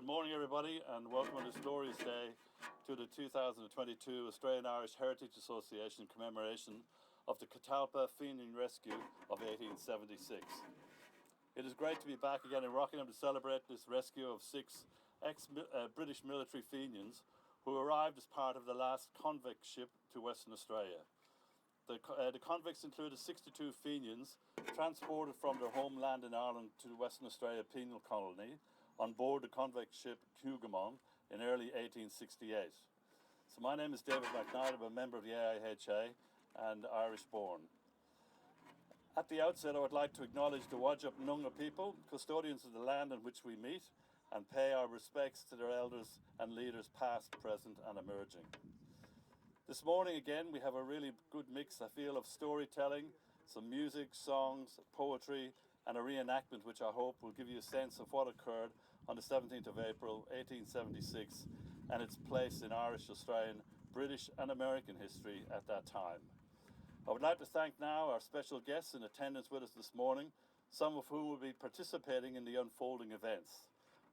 morning, everybody, and welcome on this glorious day to the 2022 Australian Irish Heritage Association commemoration of the Catalpa Fenian Rescue of 1876. It is great to be back again in Rockingham to celebrate this rescue of 6 ex-British military Fenians who arrived as part of the last convict ship to Western Australia. The convicts included 62 Fenians transported from their homeland in Ireland to the Western Australia penal colony on board the convict ship Hougoumont in early 1868. So my name is David McKnight. I'm a member of the AIHA and Irish born. At the outset, I would like to acknowledge the Whadjuk Noongar people, custodians of the land on which we meet, and pay our respects to their elders and leaders past, present and emerging. This morning again we have a really good mix, I feel, of storytelling, some music, songs, poetry and a reenactment which I hope will give you a sense of what occurred on the 17th of April 1876 and its place in Irish, Australian, British and American history at that time. I would like to thank now our special guests in attendance with us this morning, some of whom will be participating in the unfolding events.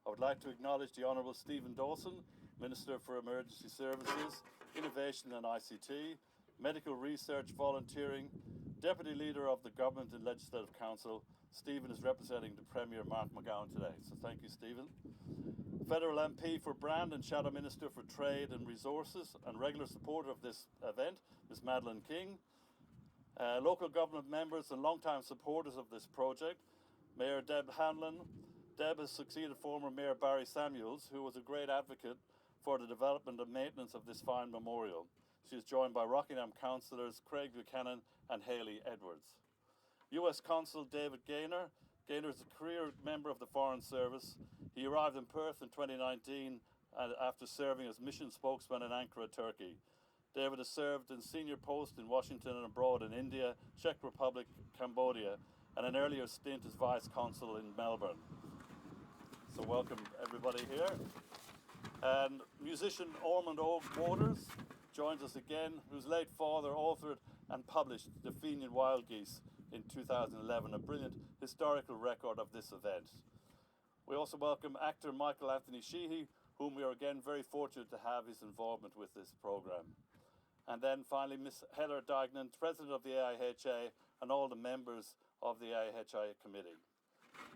I would like to acknowledge the Honourable Stephen Dawson, Minister for Emergency Services, Innovation and ICT, Medical Research Volunteering, Deputy Leader of the Government and Legislative Council. Stephen is representing the Premier Mark McGowan today, so thank you, Stephen. Federal MP for Brand and Shadow Minister for Trade and Resources and regular supporter of this event, Ms. Madeleine King. Local government members and long-time supporters of this project, Mayor Deb Hanlon. Deb has succeeded former Mayor Barry Samuels, who was a great advocate for the development and maintenance of this fine memorial. She is joined by Rockingham councillors Craig Buchanan and Hayley Edwards. US Consul David Gaynor. Gaynor is a career member of the Foreign Service. He arrived in Perth in 2019 after serving as mission spokesman in Ankara, Turkey. David has served in senior posts in Washington and abroad in India, Czech Republic, Cambodia, and an earlier stint as Vice Consul in Melbourne. So welcome everybody here. And musician Ormond Oak Waters joins us again, whose late father authored and published The Fenian Wild Geese in 2011, a brilliant historical record of this event. We also welcome actor Michael Anthony Sheehy, whom we are again very fortunate to have his involvement with this programme. And then finally Miss Heather Dignan, President of the AIHA, and all the members of the AIHA committee.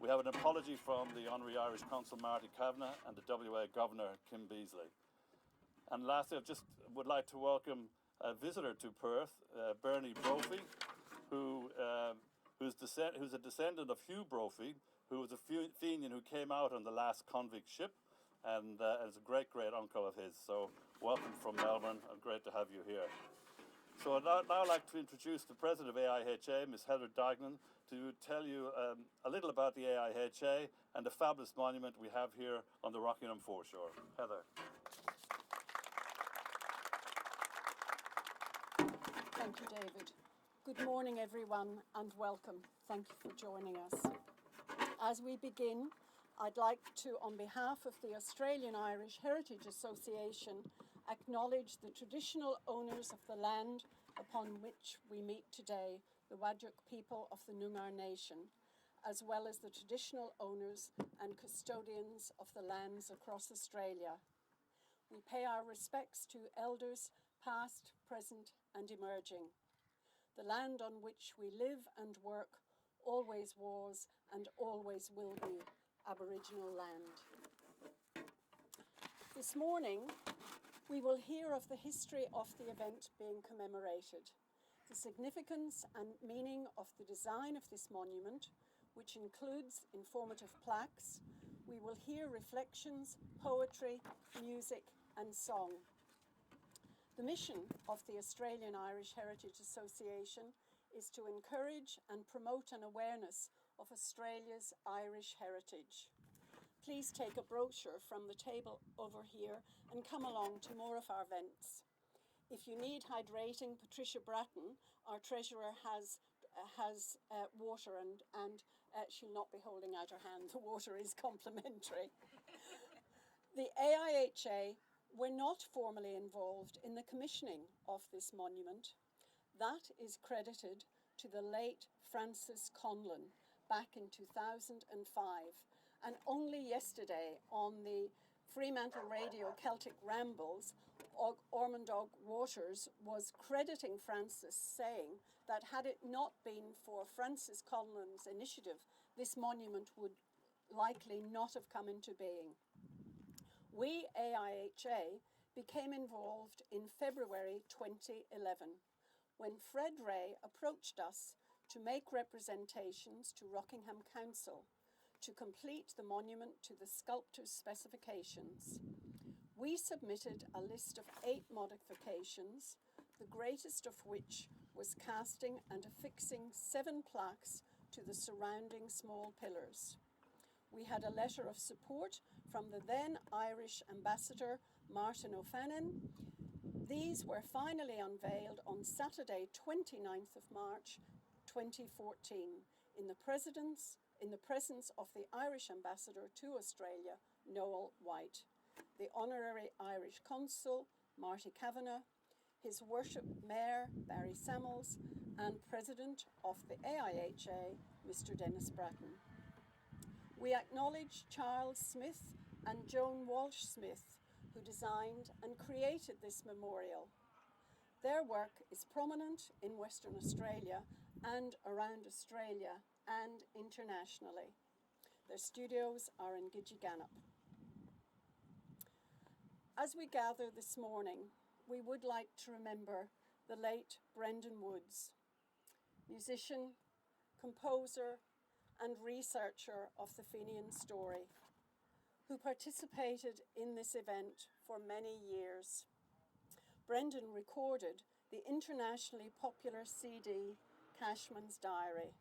We have an apology from the Honorary Irish Consul Marty Kavanagh and the WA Governor Kim Beasley. And lastly, I just would like to welcome a visitor to Perth, Bernie Brophy, who's a descendant of Hugh Brophy, who was a Fenian who came out on the last convict ship and is a great uncle of his. So welcome from Melbourne, and great to have you here. So I'd now like to introduce the President of AIHA, Ms. Heather Dignan, to tell you a little about the AIHA and the fabulous monument we have here on the Rockingham foreshore. Heather. Thank you, David. Good morning, everyone, and welcome. Thank you for joining us. As we begin, I'd like to, on behalf of the Australian Irish Heritage Association, acknowledge the traditional owners of the land upon which we meet today, the Whadjuk people of the Noongar Nation, as well as the traditional owners and custodians of the lands across Australia. We pay our respects to elders past, present and emerging. The land on which we live and work always was and always will be Aboriginal land. This morning, we will hear of the history of the event being commemorated, the significance and meaning of the design of this monument, which includes informative plaques. We will hear reflections, poetry, music and song. The mission of the Australian Irish Heritage Association is to encourage and promote an awareness of Australia's Irish heritage. Please take a brochure from the table over here and come along to more of our events. If you need hydrating, Patricia Bratton, our treasurer, has water and she'll not be holding out her hand. The water is complimentary. The AIHA were not formally involved in the commissioning of this monument. That is credited to the late Francis Conlon back in 2005. And only yesterday, on the Fremantle Radio Celtic Rambles, Ormondog Waters was crediting Francis, saying that had it not been for Francis Conlon's initiative, this monument would likely not have come into being. We, AIHA, became involved in February 2011 when Fred Ray approached us to make representations to Rockingham Council to complete the monument to the sculptor's specifications. We submitted a list of 8 modifications, the greatest of which was casting and affixing 7 plaques to the surrounding small pillars. We had a letter of support from the then Irish ambassador, Martin O'Fannin. These were finally unveiled on Saturday, 29th of March, 2014, in the presence of the Irish ambassador to Australia, Noel White, the honorary Irish consul, Marty Kavanagh, His Worship Mayor, Barry Samuels, and President of the AIHA, Mr. Dennis Bratton. We acknowledge Charles Smith and Joan Walsh-Smith, who designed and created this memorial. Their work is prominent in Western Australia and around Australia and internationally. Their studios are in Gidgegannup. As we gather this morning, we would like to remember the late Brendan Woods, musician, composer, and researcher of the Fenian story, who participated in this event for many years. Brendan recorded the internationally popular CD, Cashman's Diary,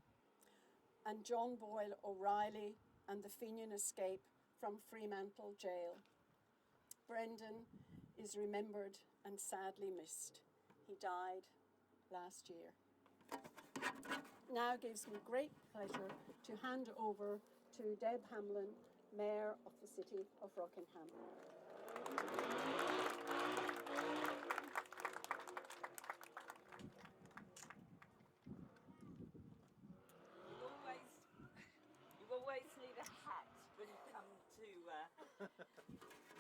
and John Boyle O'Reilly and the Fenian Escape from Fremantle Jail. Brendan is remembered and sadly missed. He died last year. Now gives me great pleasure to hand over to Deb Hamlin, Mayor of the City of Rockingham. You always need a hat when you come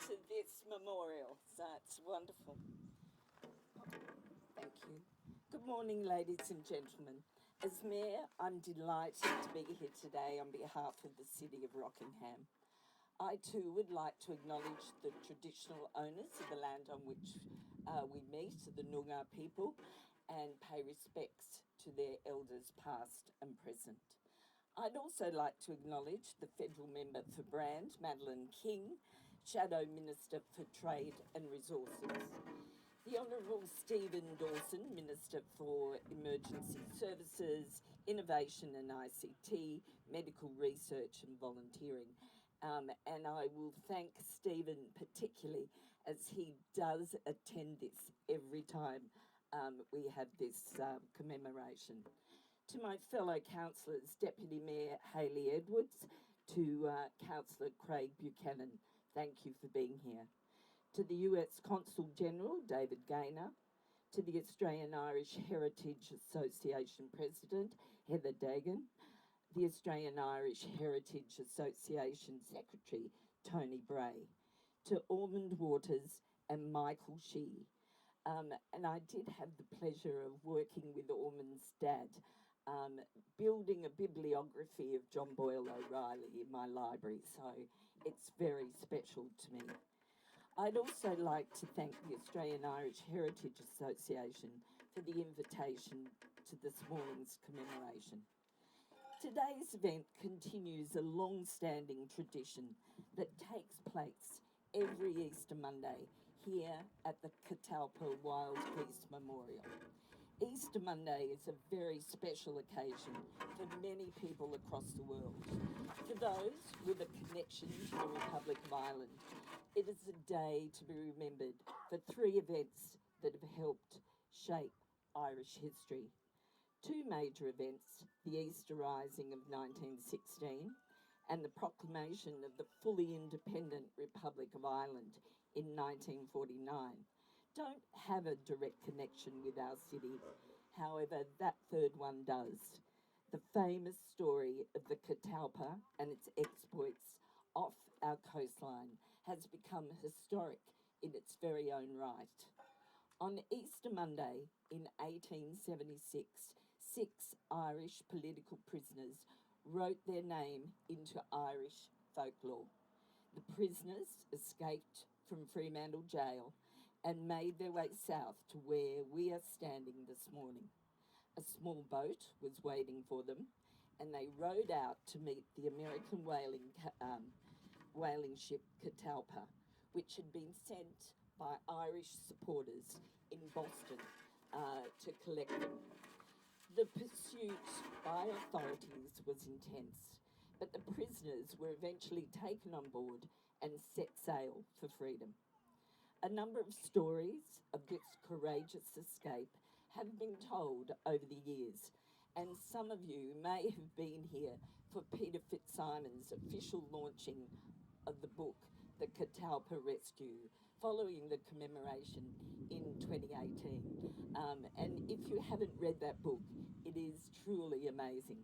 to this memorial, so it's wonderful. Thank you. Good morning, ladies and gentlemen. As Mayor, I'm delighted to be here today on behalf of the City of Rockingham. I too would like to acknowledge the traditional owners of the land on which we meet, the Noongar people, and pay respects to their elders past and present. I'd also like to acknowledge the Federal Member for Brand, Madeleine King, Shadow Minister for Trade and Resources, the Honourable Stephen Dawson, Minister for Emergency Services, Innovation and ICT, Medical Research and Volunteering. And I will thank Stephen particularly as he does attend this every time we have this commemoration. To my fellow councillors, Deputy Mayor Hayley Edwards, to Councillor Craig Buchanan, thank you for being here. To the US Consul General, David Gaynor, to the Australian Irish Heritage Association President, Heather Dagan, the Australian Irish Heritage Association Secretary, Tony Bray, to Ormond Waters and Michael Shee. And I did have the pleasure of working with Ormond's dad, building a bibliography of John Boyle O'Reilly in my library, so it's very special to me. I'd also like to thank the Australian Irish Heritage Association for the invitation to this morning's commemoration. Today's event continues a long-standing tradition that takes place every Easter Monday here at the Catalpa Wild Geese Memorial. Easter Monday is a very special occasion for many people across the world. For those with a connection to the Republic of Ireland, it is a day to be remembered for 3 events that have helped shape Irish history. 2 major events, the Easter Rising of 1916 and the proclamation of the fully independent Republic of Ireland in 1949, don't have a direct connection with our city. However, that 3rd one does. The famous story of the Catalpa and its exploits off our coastline has become historic in its very own right. On Easter Monday in 1876, 6 Irish political prisoners wrote their name into Irish folklore. The prisoners escaped from Fremantle Jail and made their way south to where we are standing this morning. A small boat was waiting for them, and they rowed out to meet the American whaling ship Catalpa, which had been sent by Irish supporters in Boston to collect them. The pursuit by authorities was intense, but the prisoners were eventually taken on board and set sail for freedom. A number of stories of this courageous escape have been told over the years, and some of you may have been here for Peter Fitzsimon's official launching of the book, The Catalpa Rescue, following the commemoration in 2018. And if you haven't read that book, it is truly amazing.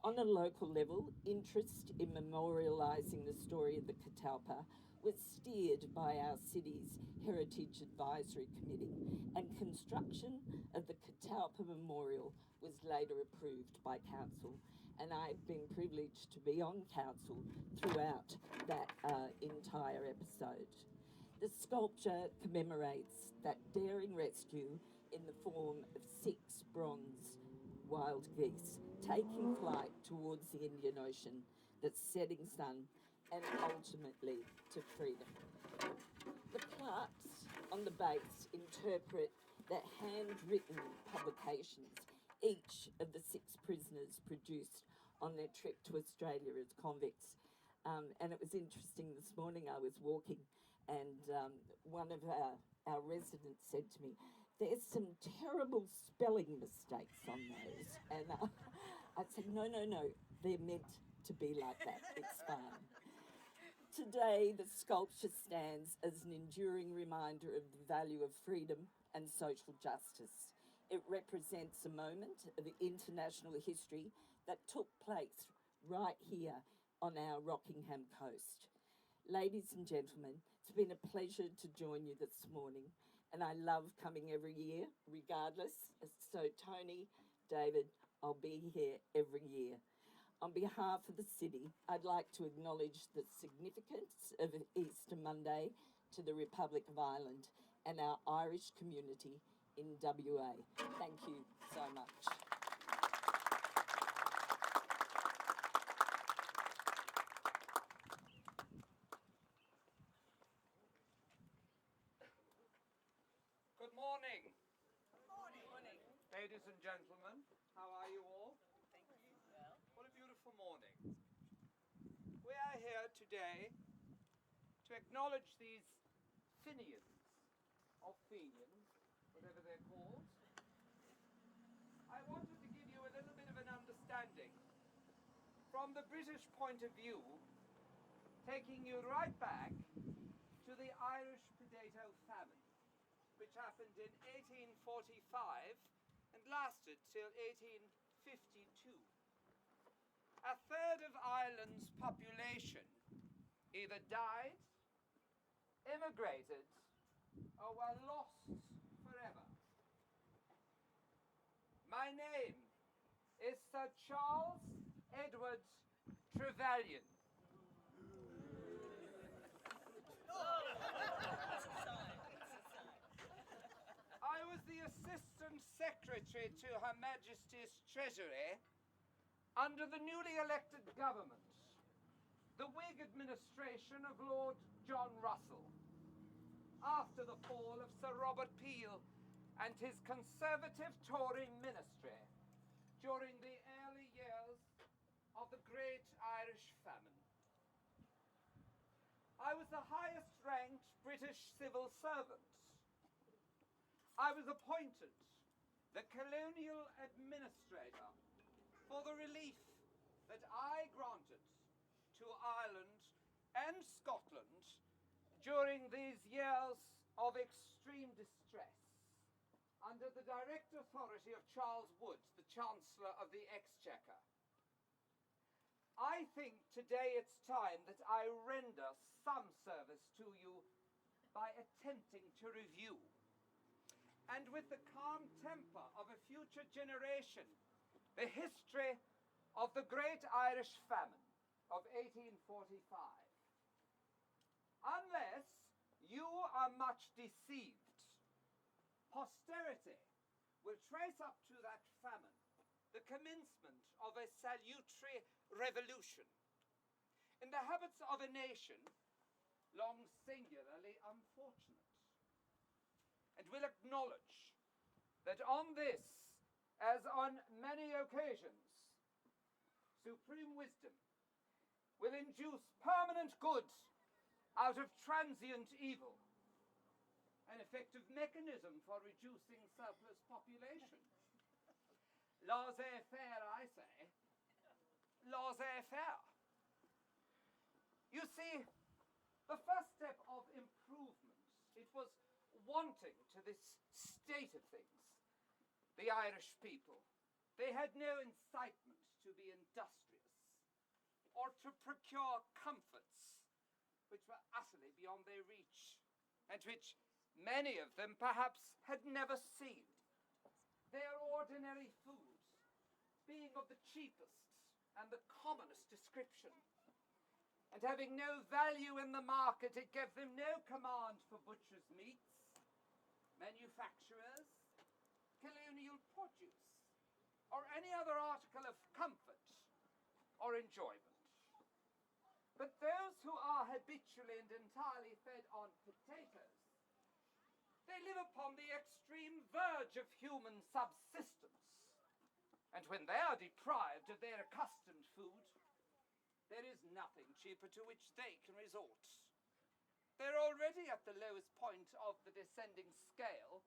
On a local level, interest in memorialising the story of the Catalpa was steered by our city's Heritage Advisory Committee, and construction of the Catalpa Memorial was later approved by Council, and I've been privileged to be on Council throughout that entire episode. The sculpture commemorates that daring rescue in the form of 6 bronze wild geese taking flight towards the Indian Ocean, the setting sun, and ultimately to freedom. The plaques on the base interpret the handwritten publications each of the 6 prisoners produced on their trip to Australia as convicts. And it was interesting, this morning I was walking and one of our residents said to me, "There's some terrible spelling mistakes on those." And I said, no, they're meant to be like that. It's fine. Today, the sculpture stands as an enduring reminder of the value of freedom and social justice. It represents a moment of international history that took place right here on our Rockingham coast. Ladies and gentlemen, it's been a pleasure to join you this morning, and I love coming every year, regardless. So Tony, David, I'll be here every year. On behalf of the city, I'd like to acknowledge the significance of Easter Monday to the Republic of Ireland and our Irish community in WA. Thank you so much. Good morning. Morning. Ladies and gentlemen, how are you all? Thank you. Well. What a beautiful morning. We are here today to acknowledge these Fenians, or Fenians, whatever they're called. I wanted to give you a little bit of an understanding from the British point of view, taking you right back to the Irish potato famine, which happened in 1845 and lasted till 1852. A third of Ireland's population either died, immigrated, or were lost forever. My name is Sir Charles Edward Trevelyan. I was the Assistant Secretary to Her Majesty's Treasury under the newly elected government, the Whig administration of Lord John Russell, after the fall of Sir Robert Peel and his Conservative Tory ministry during the early years of the Great Irish Famine. I was the highest ranked British civil servant. I was appointed the colonial administrator for the relief that I granted to Ireland and Scotland during these years of extreme distress under the direct authority of Charles Wood, the Chancellor of the Exchequer. I think today it's time that I render some service to you by attempting to review, and with the calm temper of a future generation, the history of the Great Irish Famine of 1845. Unless you are much deceived, posterity will trace up to that famine the commencement of a salutary revolution in the habits of a nation long singularly unfortunate, and will acknowledge that on this, as on many occasions, supreme wisdom will induce permanent good out of transient evil, an effective mechanism for reducing surplus population. Laissez-faire, I say. Laissez-faire. You see, the first step of improvement, it was wanting to this state of things. The Irish people, they had no incitement to be industrious or to procure comforts which were utterly beyond their reach and which many of them perhaps had never seen. Their ordinary food being of the cheapest and the commonest description, and having no value in the market, it gave them no command for butchers' meats, manufacturers, colonial produce, or any other article of comfort or enjoyment. But those who are habitually and entirely fed on potatoes, they live upon the extreme verge of human subsistence. And when they are deprived of their accustomed food, there is nothing cheaper to which they can resort. They're already at the lowest point of the descending scale,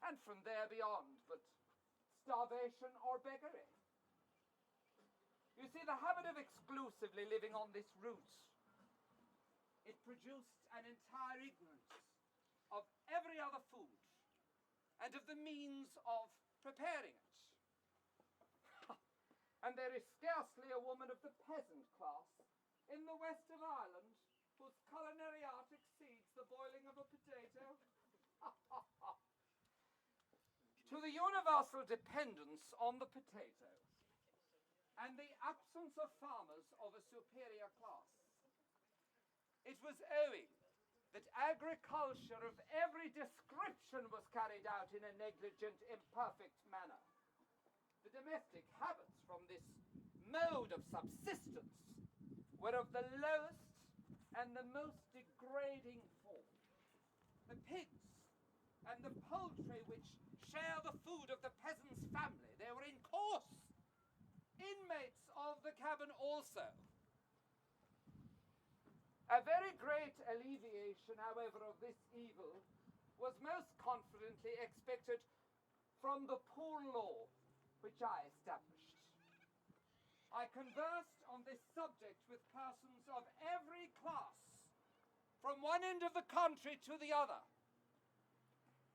and from there beyond, but starvation or beggary. You see, the habit of exclusively living on this route, it produced an entire ignorance of every other food and of the means of preparing it. And there is scarcely a woman of the peasant class in the west of Ireland whose culinary art exceeds the boiling of a potato. To the universal dependence on the potato and the absence of farmers of a superior class, it was owing that agriculture of every description was carried out in a negligent, imperfect manner. The domestic habits from this mode of subsistence were of the lowest and the most degrading form. The pigs and the poultry which share the food of the peasant's family, they were in course inmates of the cabin also. A very great alleviation, however, of this evil was most confidently expected from the poor law which I established. I conversed on this subject with persons of every class, from one end of the country to the other,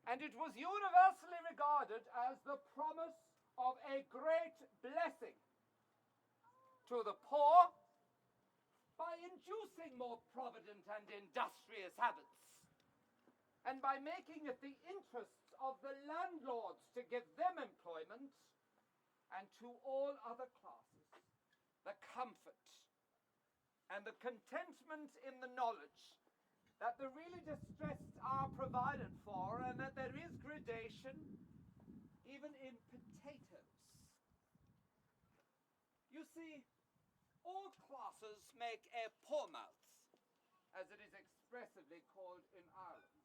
and it was universally regarded as the promise of a great blessing to the poor by inducing more provident and industrious habits, and by making it the interests of the landlords to give them employment, and to all other classes the comfort and the contentment in the knowledge that the really distressed are provided for, and that there is gradation even in potatoes. You see, all classes make a poor mouth, as it is expressively called in Ireland.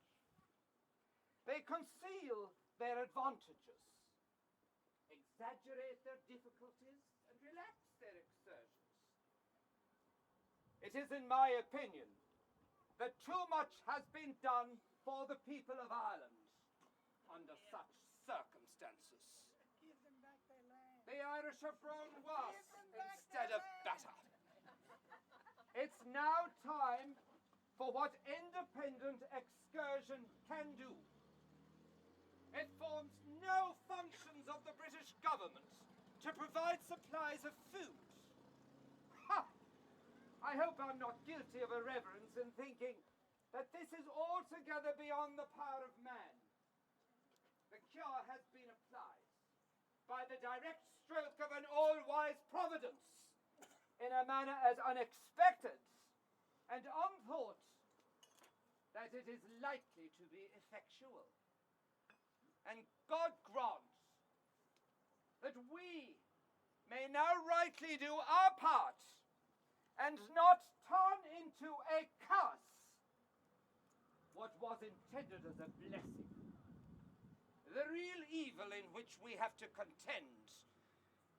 They conceal their advantages, exaggerate their difficulties, and relax their exertions. It is, in my opinion, that too much has been done for the people of Ireland under such circumstances. Give them back their land. The Irish have grown worse instead of better. It's now time for what independent excursion can do. It forms no functions of the British government to provide supplies of food. I hope I'm not guilty of irreverence in thinking that this is altogether beyond the power of man. The cure has been applied by the direct stroke of an all-wise providence in a manner as unexpected and unthought that it is likely to be effectual. And God grant that we may now rightly do our part and not turn into a curse what was intended as a blessing. The real evil in which we have to contend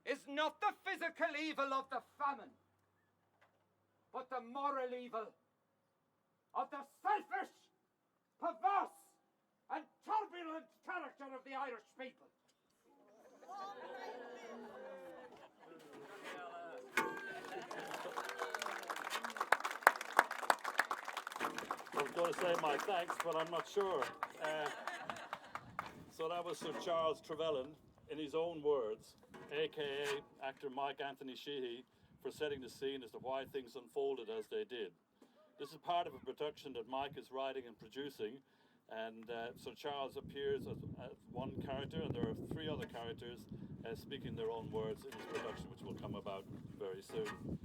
is not the physical evil of the famine, but the moral evil of the selfish, perverse, and turbulent character of the Irish people. I was going to say my thanks, but I'm not sure. So that was Sir Charles Trevelyan, in his own words, aka actor Mike Anthony Sheehy, for setting the scene as to why things unfolded as they did. This is part of a production that Mike is writing and producing, and Sir Charles appears as one character, and there are 3 other characters speaking their own words in this production, which will come about very soon.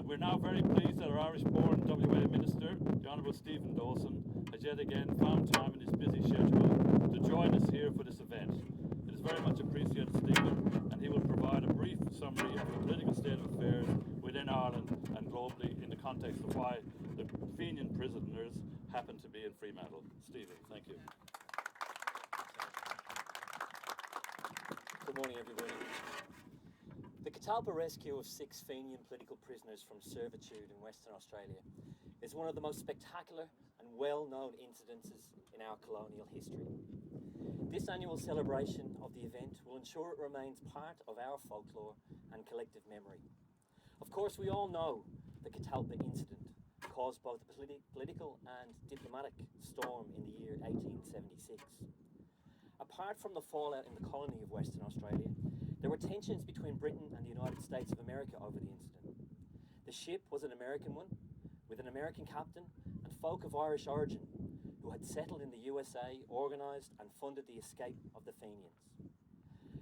We're now very pleased that our Irish-born WA Minister, the Honourable Stephen Dawson, has yet again found time in his busy schedule to join us here for this event. It is very much appreciated, Stephen, and he will provide a brief summary of the political state of affairs within Ireland and globally in the context of why the Fenian prisoners happen to be in Fremantle. Stephen, thank you. Good morning, everybody. The Catalpa rescue of 6 Fenian political prisoners from servitude in Western Australia is one of the most spectacular and well-known incidences in our colonial history. This annual celebration of the event will ensure it remains part of our folklore and collective memory. Of course, we all know the Catalpa incident caused both a political and diplomatic storm in the year 1876. Apart from the fallout in the colony of Western Australia, there were tensions between Britain and the United States of America over the incident. The ship was an American one, with an American captain and folk of Irish origin who had settled in the USA, organised and funded the escape of the Fenians.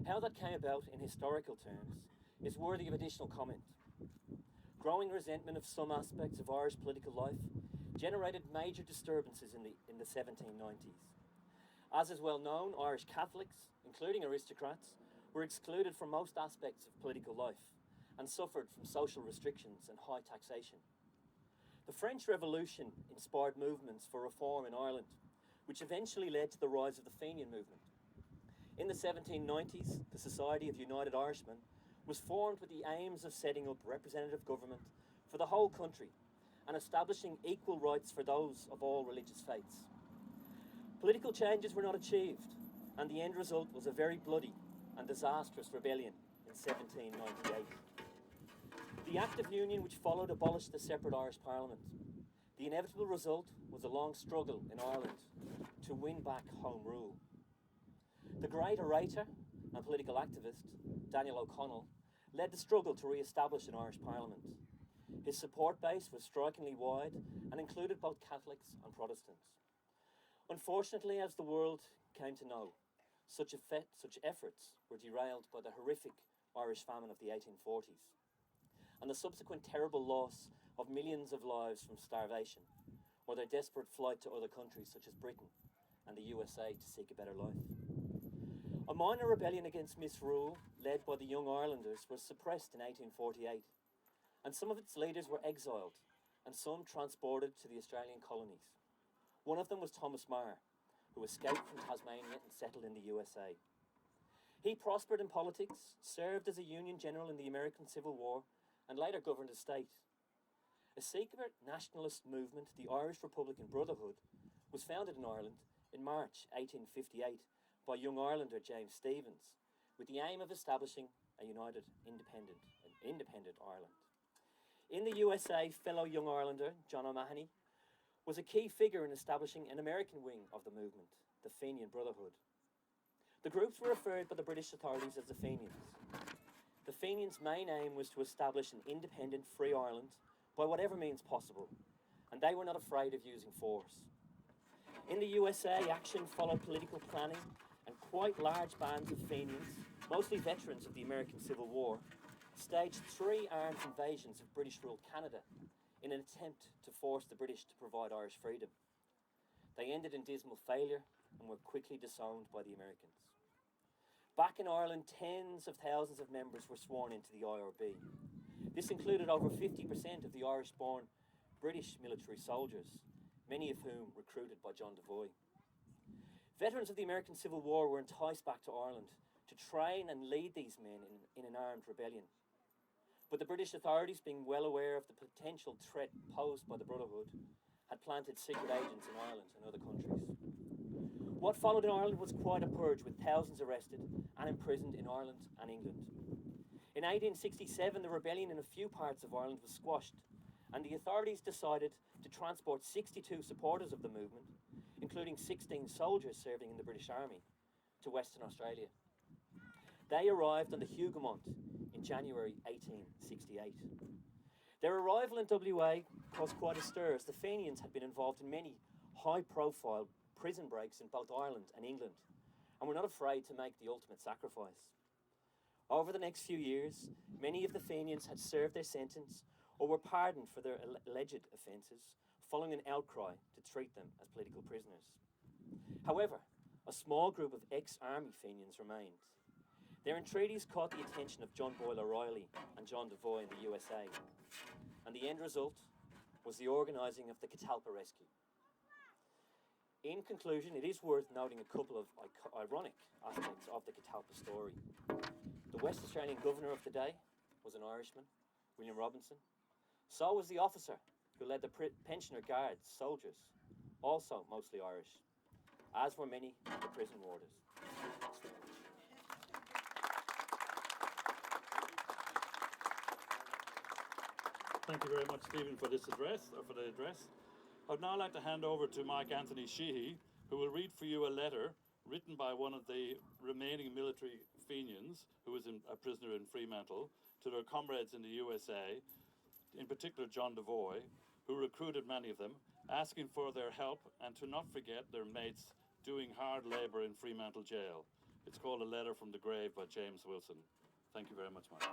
How that came about in historical terms is worthy of additional comment. Growing resentment of some aspects of Irish political life generated major disturbances in the 1790s. As is well known, Irish Catholics, including aristocrats, were excluded from most aspects of political life and suffered from social restrictions and high taxation. The French Revolution inspired movements for reform in Ireland, which eventually led to the rise of the Fenian movement. In the 1790s, the Society of United Irishmen was formed with the aims of setting up representative government for the whole country and establishing equal rights for those of all religious faiths. Political changes were not achieved, and the end result was a very bloody and disastrous rebellion in 1798. The Act of Union which followed abolished the separate Irish Parliament. The inevitable result was a long struggle in Ireland to win back home rule. The great orator and political activist, Daniel O'Connell, led the struggle to re-establish an Irish Parliament. His support base was strikingly wide and included both Catholics and Protestants. Unfortunately, as the world came to know, such efforts were derailed by the horrific Irish famine of the 1840s and the subsequent terrible loss of millions of lives from starvation or their desperate flight to other countries such as Britain and the USA to seek a better life. A minor rebellion against misrule, led by the Young Irelanders, was suppressed in 1848, and some of its leaders were exiled and some transported to the Australian colonies. One of them was Thomas Marr, who escaped from Tasmania and settled in the USA. He prospered in politics, served as a Union general in the American Civil War, and later governed a state. A secret nationalist movement, the Irish Republican Brotherhood, was founded in Ireland in March 1858 by Young Irelander James Stephens, with the aim of establishing a united independent Ireland. In the USA, fellow Young Irelander John O'Mahony was a key figure in establishing an American wing of the movement, the Fenian Brotherhood. The groups were referred by the British authorities as the Fenians. The Fenians' main aim was to establish an independent, free Ireland by whatever means possible, and they were not afraid of using force. In the USA, action followed political planning, and quite large bands of Fenians, mostly veterans of the American Civil War, staged 3 armed invasions of British-ruled Canada in an attempt to force the British to provide Irish freedom. They ended in dismal failure and were quickly disowned by the Americans. Back in Ireland, tens of thousands of members were sworn into the IRB. This included over 50% of the Irish-born British military soldiers, many of whom recruited by John Devoy. Veterans of the American Civil War were enticed back to Ireland to train and lead these men in an armed rebellion. But the British authorities, being well aware of the potential threat posed by the Brotherhood, had planted secret agents in Ireland and other countries. What followed in Ireland was quite a purge, with thousands arrested and imprisoned in Ireland and England. In 1867, the rebellion in a few parts of Ireland was squashed, and the authorities decided to transport 62 supporters of the movement, including 16 soldiers serving in the British Army, to Western Australia. They arrived on the Hougoumont in January 1868. Their arrival in WA caused quite a stir, as the Fenians had been involved in many high-profile prison breaks in both Ireland and England, and were not afraid to make the ultimate sacrifice. Over the next few years, many of the Fenians had served their sentence or were pardoned for their alleged offences, following an outcry to treat them as political prisoners. However, a small group of ex-army Fenians remained. Their entreaties caught the attention of John Boyle O'Reilly and John Devoy in the USA, and the end result was the organising of the Catalpa rescue. In conclusion, it is worth noting a couple of ironic aspects of the Catalpa story. The West Australian governor of the day was an Irishman, William Robinson. So was the officer who led the pensioner guards, soldiers, also mostly Irish, as were many of the prison warders. Thank you very much, Stephen, for this address, or for the address. I'd now like to hand over to Mike Anthony Sheehy, who will read for you a letter written by one of the remaining military Fenians, who was a prisoner in Fremantle, to their comrades in the USA, in particular John Devoy, who recruited many of them, asking for their help and to not forget their mates doing hard labour in Fremantle jail. It's called A Letter from the Grave by James Wilson. Thank you very much, Mike.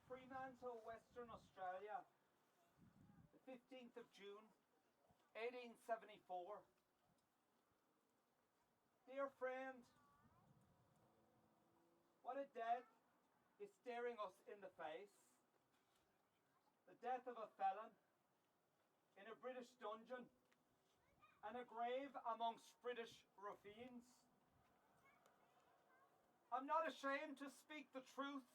Fremantle, Western Australia, the 15th of June, 1874. Dear friend, what a death is staring us in the face. The death of a felon in a British dungeon and a grave amongst British ruffians. I'm not ashamed to speak the truth,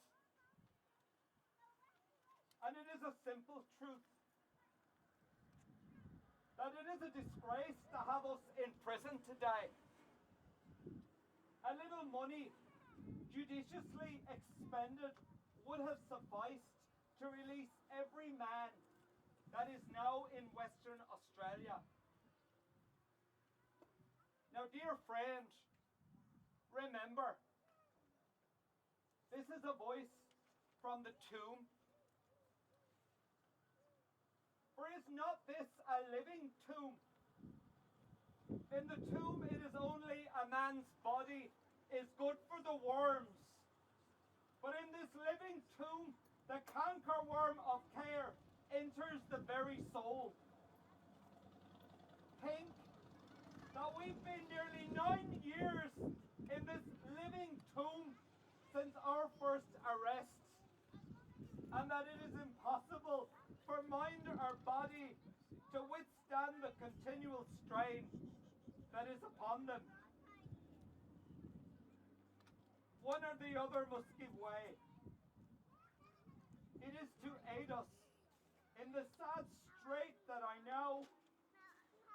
and it is a simple truth, that it is a disgrace to have us in prison today. A little money judiciously expended would have sufficed to release every man that is now in Western Australia. Now, dear friend, remember, this is a voice from the tomb. For is not this a living tomb? In the tomb it is only a man's body is good for the worms. But in this living tomb, the cankerworm of care enters the very soul. Think that we've been nearly 9 years in this living tomb since our first arrests, and that it is impossible for mind or body to withstand the continual strain that is upon them. One or the other must give way. It is to aid us in the sad strait that I now,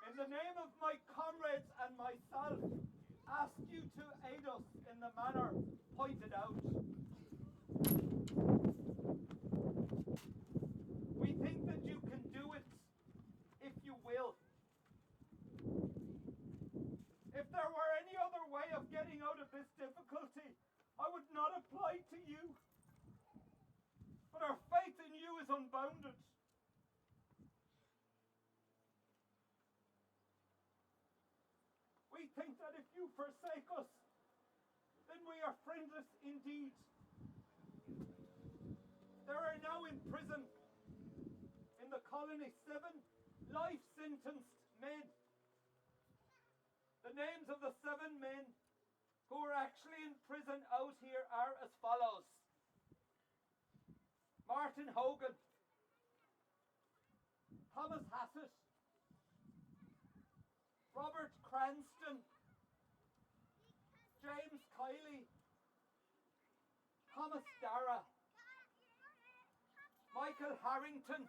in the name of my comrades and myself, ask you to aid us in the manner pointed out. We think that you can do it, if you will. If there were any other way of getting out of this difficulty, is unbounded. We think that if you forsake us, then we are friendless indeed. There are now in prison in the colony 7 life-sentenced men. The names of the 7 men who are actually in prison out here are as follows: Martin Hogan, Thomas Hassett, Robert Cranston, James Kiley, Thomas Dara, Michael Harrington,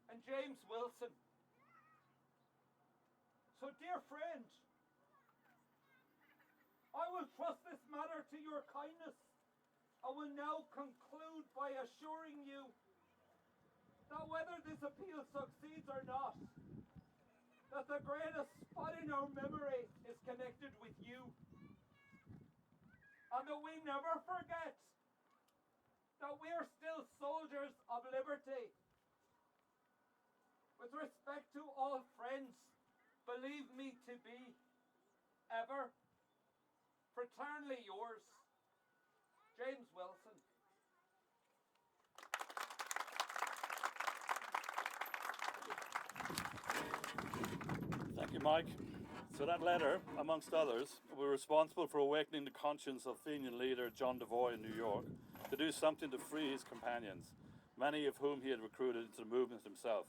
and James Wilson. So, dear friend, I will trust this matter to your kindness. I will now conclude by assuring you that whether this appeal succeeds or not, that the greatest spot in our memory is connected with you. And that we never forget that we are still soldiers of liberty. With respect to all friends, believe me to be ever fraternally yours, James Wilson. Thank you, Mike. So that letter, amongst others, were responsible for awakening the conscience of Fenian leader John Devoy in New York to do something to free his companions, many of whom he had recruited into the movement himself.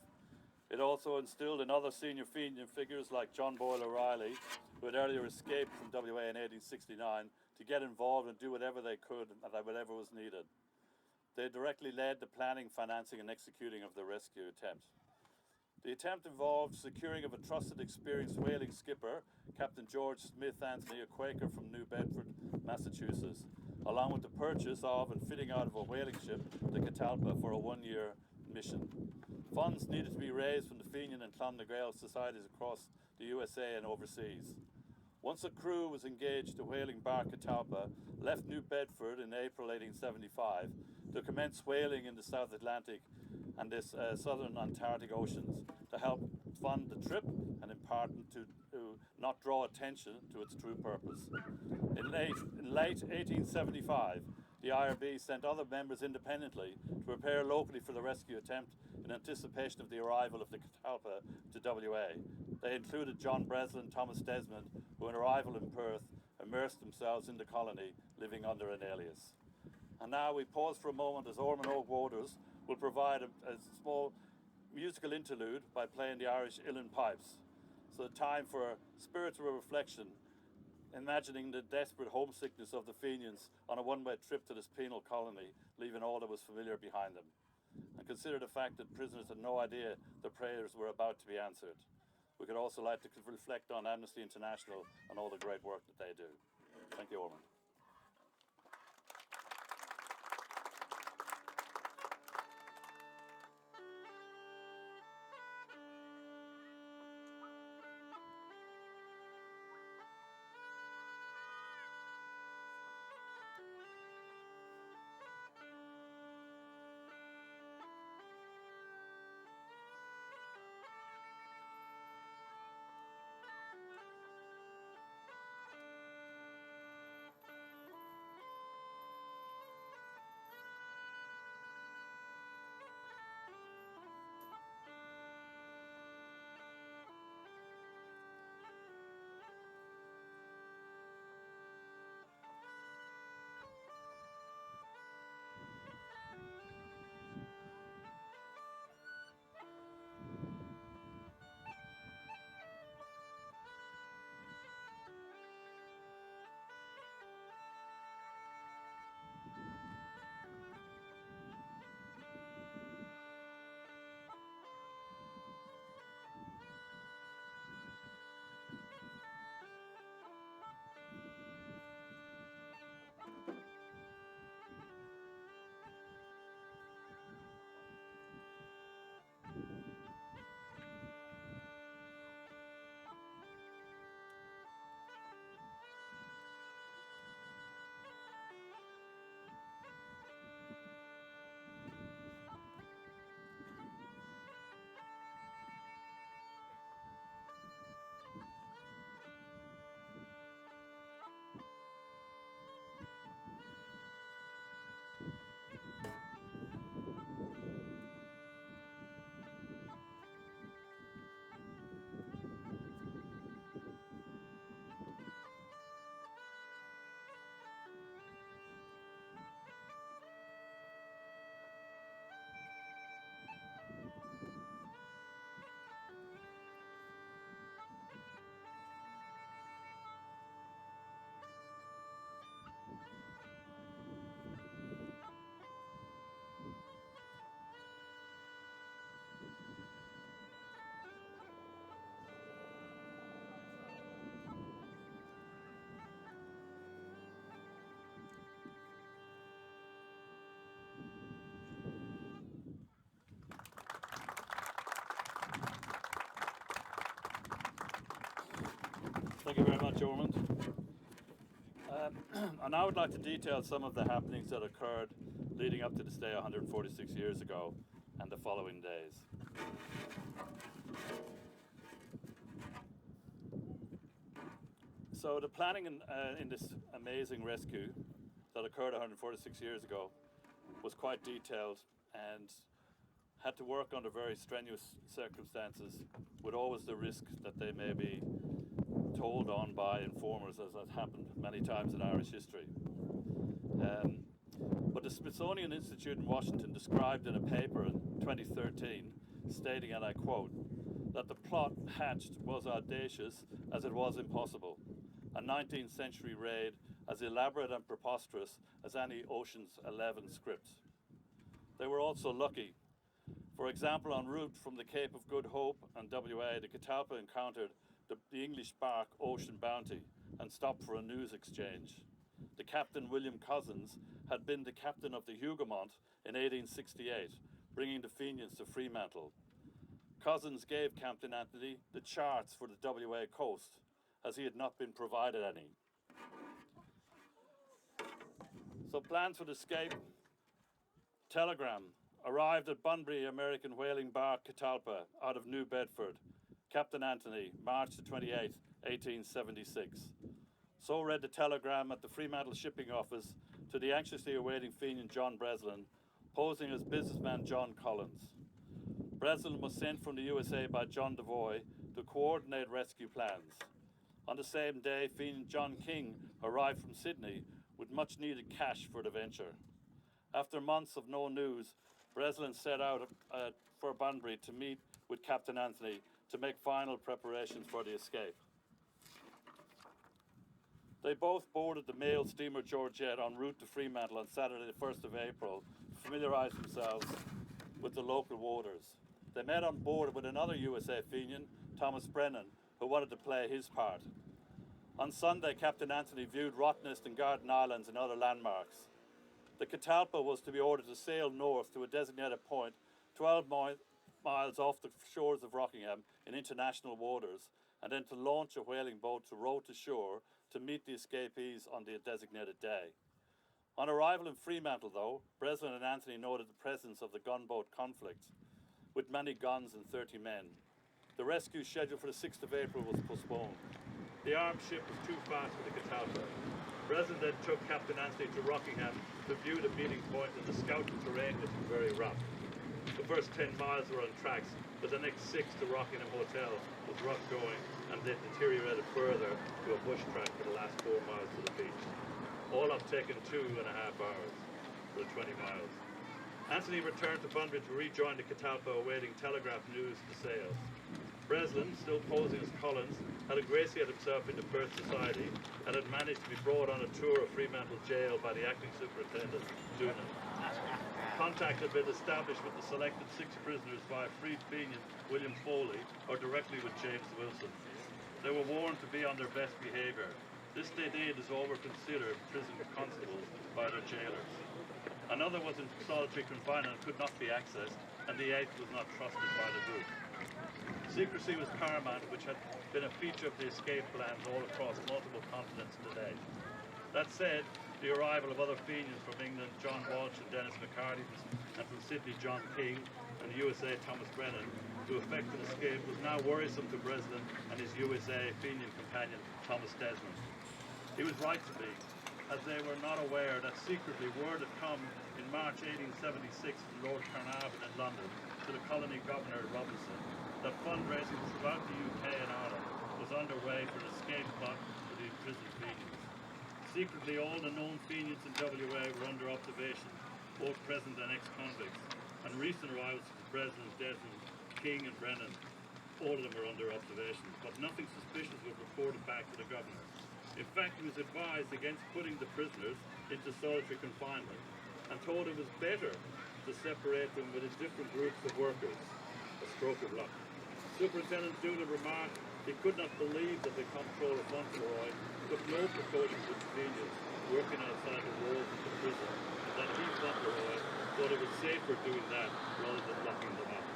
It also instilled in other senior Fenian figures like John Boyle O'Reilly, who had earlier escaped from WA in 1869, to get involved and do whatever they could and whatever was needed. They directly led the planning, financing and executing of the rescue attempt. The attempt involved securing of a trusted, experienced whaling skipper, Captain George Smith Anthony, a Quaker from New Bedford, Massachusetts, along with the purchase of and fitting out of a whaling ship, the Catalpa, for a 1-year mission. Funds needed to be raised from the Fenian and Clon na Gael societies across the USA and overseas. Once a crew was engaged, the whaling bark Catalpa left New Bedford in April 1875 to commence whaling in the South Atlantic and this southern Antarctic oceans to help fund the trip and in part to not draw attention to its true purpose. In late 1875, the IRB sent other members independently to prepare locally for the rescue attempt in anticipation of the arrival of the Catalpa to WA. They included John Breslin, Thomas Desmond, who on arrival in Perth immersed themselves in the colony, living under an alias. And now we pause for a moment as Orman Oak Waters will provide a small musical interlude by playing the Irish uilleann pipes. So a time for spiritual reflection, imagining the desperate homesickness of the Fenians on a one-way trip to this penal colony, leaving all that was familiar behind them. And consider the fact that prisoners had no idea their prayers were about to be answered. We could also like to reflect on Amnesty International and all the great work that they do. Thank you, Orman. Thank you very much, Ormond. And I would like to detail some of the happenings that occurred leading up to this day 146 years ago and the following days. So the planning in this amazing rescue that occurred 146 years ago was quite detailed and had to work under very strenuous circumstances, with always the risk that they may be told on by informers, as has happened many times in Irish history. But the Smithsonian Institute in Washington described in a paper in 2013, stating, and I quote, that the plot hatched was audacious as it was impossible, a 19th century raid as elaborate and preposterous as any Ocean's 11 script. They were also lucky. For example, en route from the Cape of Good Hope and WA, the Catalpa encountered the English bark Ocean Bounty and stopped for a news exchange. The captain, William Cousins, had been the captain of the Hougoumont in 1868, bringing the Fenians to Fremantle. Cousins gave Captain Anthony the charts for the WA coast, as he had not been provided any. So plans for the escape. Telegram. Arrived at Bunbury American whaling bark Catalpa out of New Bedford. Captain Anthony, March the 28th, 1876. So read the telegram at the Fremantle shipping office to the anxiously awaiting Fenian John Breslin, posing as businessman John Collins. Breslin was sent from the USA by John Devoy to coordinate rescue plans. On the same day, Fenian John King arrived from Sydney with much needed cash for the venture. After months of no news, Breslin set out for Bunbury to meet with Captain Anthony to make final preparations for the escape. They both boarded the mail steamer Georgette en route to Fremantle on Saturday the 1st of April to familiarise themselves with the local waters. They met on board with another USA Fenian, Thomas Brennan, who wanted to play his part. On Sunday, Captain Anthony viewed Rottnest and Garden Islands and other landmarks. The Catalpa was to be ordered to sail north to a designated point 12 miles off the shores of Rockingham in international waters, and then to launch a whaling boat to row to shore to meet the escapees on the designated day. On arrival in Fremantle, though, Breslin and Anthony noted the presence of the gunboat conflict, with many guns and 30 men. The rescue scheduled for the 6th of April was postponed. The armed ship was too fast for the Catalpa. Breslin then took Captain Anthony to Rockingham to view the meeting point, and the scouting terrain was very rough. The first 10 miles were on tracks, but the next 6 to Rockingham Hotel was rough going, and they deteriorated further to a bush track for the last 4 miles to the beach. All have taken 2.5 hours for the 20 miles. Anthony returned to Bunbury to rejoin the Catalpa, awaiting telegraph news to sail. Breslin, still posing as Collins, had ingratiated himself into Perth society and had managed to be brought on a tour of Fremantle Jail by the acting superintendent, Doonan. Contact had been established with the selected 6 prisoners via freed Fenian William Foley or directly with James Wilson. They were warned to be on their best behaviour. This they did as all were considered prison constables by their jailers. Another was in solitary confinement and could not be accessed, and the 8th was not trusted by the group. Secrecy was paramount, which had been a feature of the escape plans all across multiple continents today. That said, the arrival of other Fenians from England, John Walsh and Dennis McCarty, and from Sydney, John King, and the USA, Thomas Brennan, to effect an escape was now worrisome to Breslin and his USA Fenian companion, Thomas Desmond. He was right to be, as they were not aware that secretly word had come in March 1876 from Lord Carnarvon in London to the colony governor Robinson that fundraising throughout the UK and Ireland was underway for an escape plot for the imprisoned Fenians. Secretly, all the known Fenians in WA were under observation, both present and ex-convicts, and recent arrivals to Breslin, Desmond, King and Brennan, all of them were under observation, but nothing suspicious was reported back to the governor. In fact, he was advised against putting the prisoners into solitary confinement and told it was better to separate them within different groups of workers, a stroke of luck. Superintendent Doonan remarked he could not believe that the comptroller of Fauntleroy took no precautions with Fenians working outside the walls of the prison, and that he, Fauntleroy, thought it was safer doing that rather than locking them up.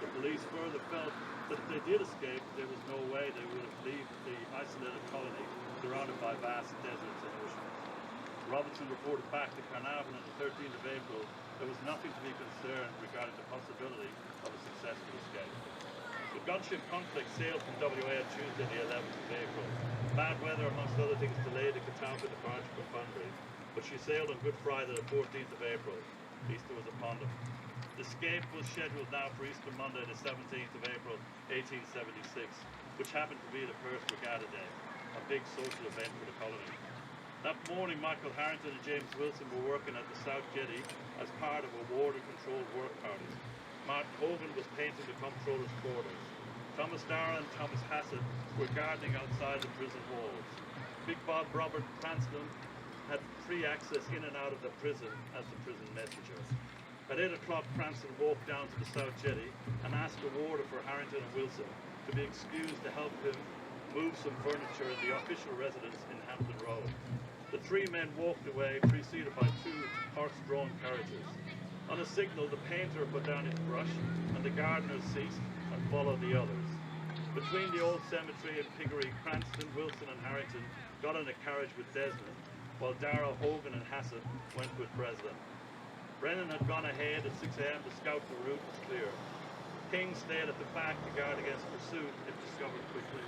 The police further felt But if they did escape, there was no way they would have left the isolated colony surrounded by vast deserts and oceans. Robinson reported back to Carnarvon on the 13th of April there was nothing to be concerned regarding the possibility of a successful escape. The gunship Conflict sailed from WA on Tuesday the 11th of April. Bad weather, amongst other things, delayed the Catalpa departure from Bunbury, but she sailed on Good Friday the 14th of April. Easter was upon them. The escape was scheduled now for Easter Monday the 17th of April 1876, which happened to be the first Regatta Day, a big social event for the colony. That morning, Michael Harrington and James Wilson were working at the South Jetty as part of a water-controlled work party. Martin Hogan was painting the comptroller's quarters. Thomas Dara and Thomas Hassett were gardening outside the prison walls. Big Bob Robert Cranston had free access in and out of the prison as the prison messenger. At 8 o'clock, Cranston walked down to the South Jetty and asked the warder for Harrington and Wilson to be excused to help him move some furniture in the official residence in Hampton Road. The three men walked away, preceded by two horse-drawn carriages. On a signal, the painter put down his brush and the gardeners ceased and followed the others. Between the old cemetery and Piggery, Cranston, Wilson and Harrington got in a carriage with Desmond, while Darrow, Hogan and Hassett went with Breslin. Brennan had gone ahead at 6 a.m. to scout the route was clear. King stayed at the back to guard against pursuit if discovered quickly.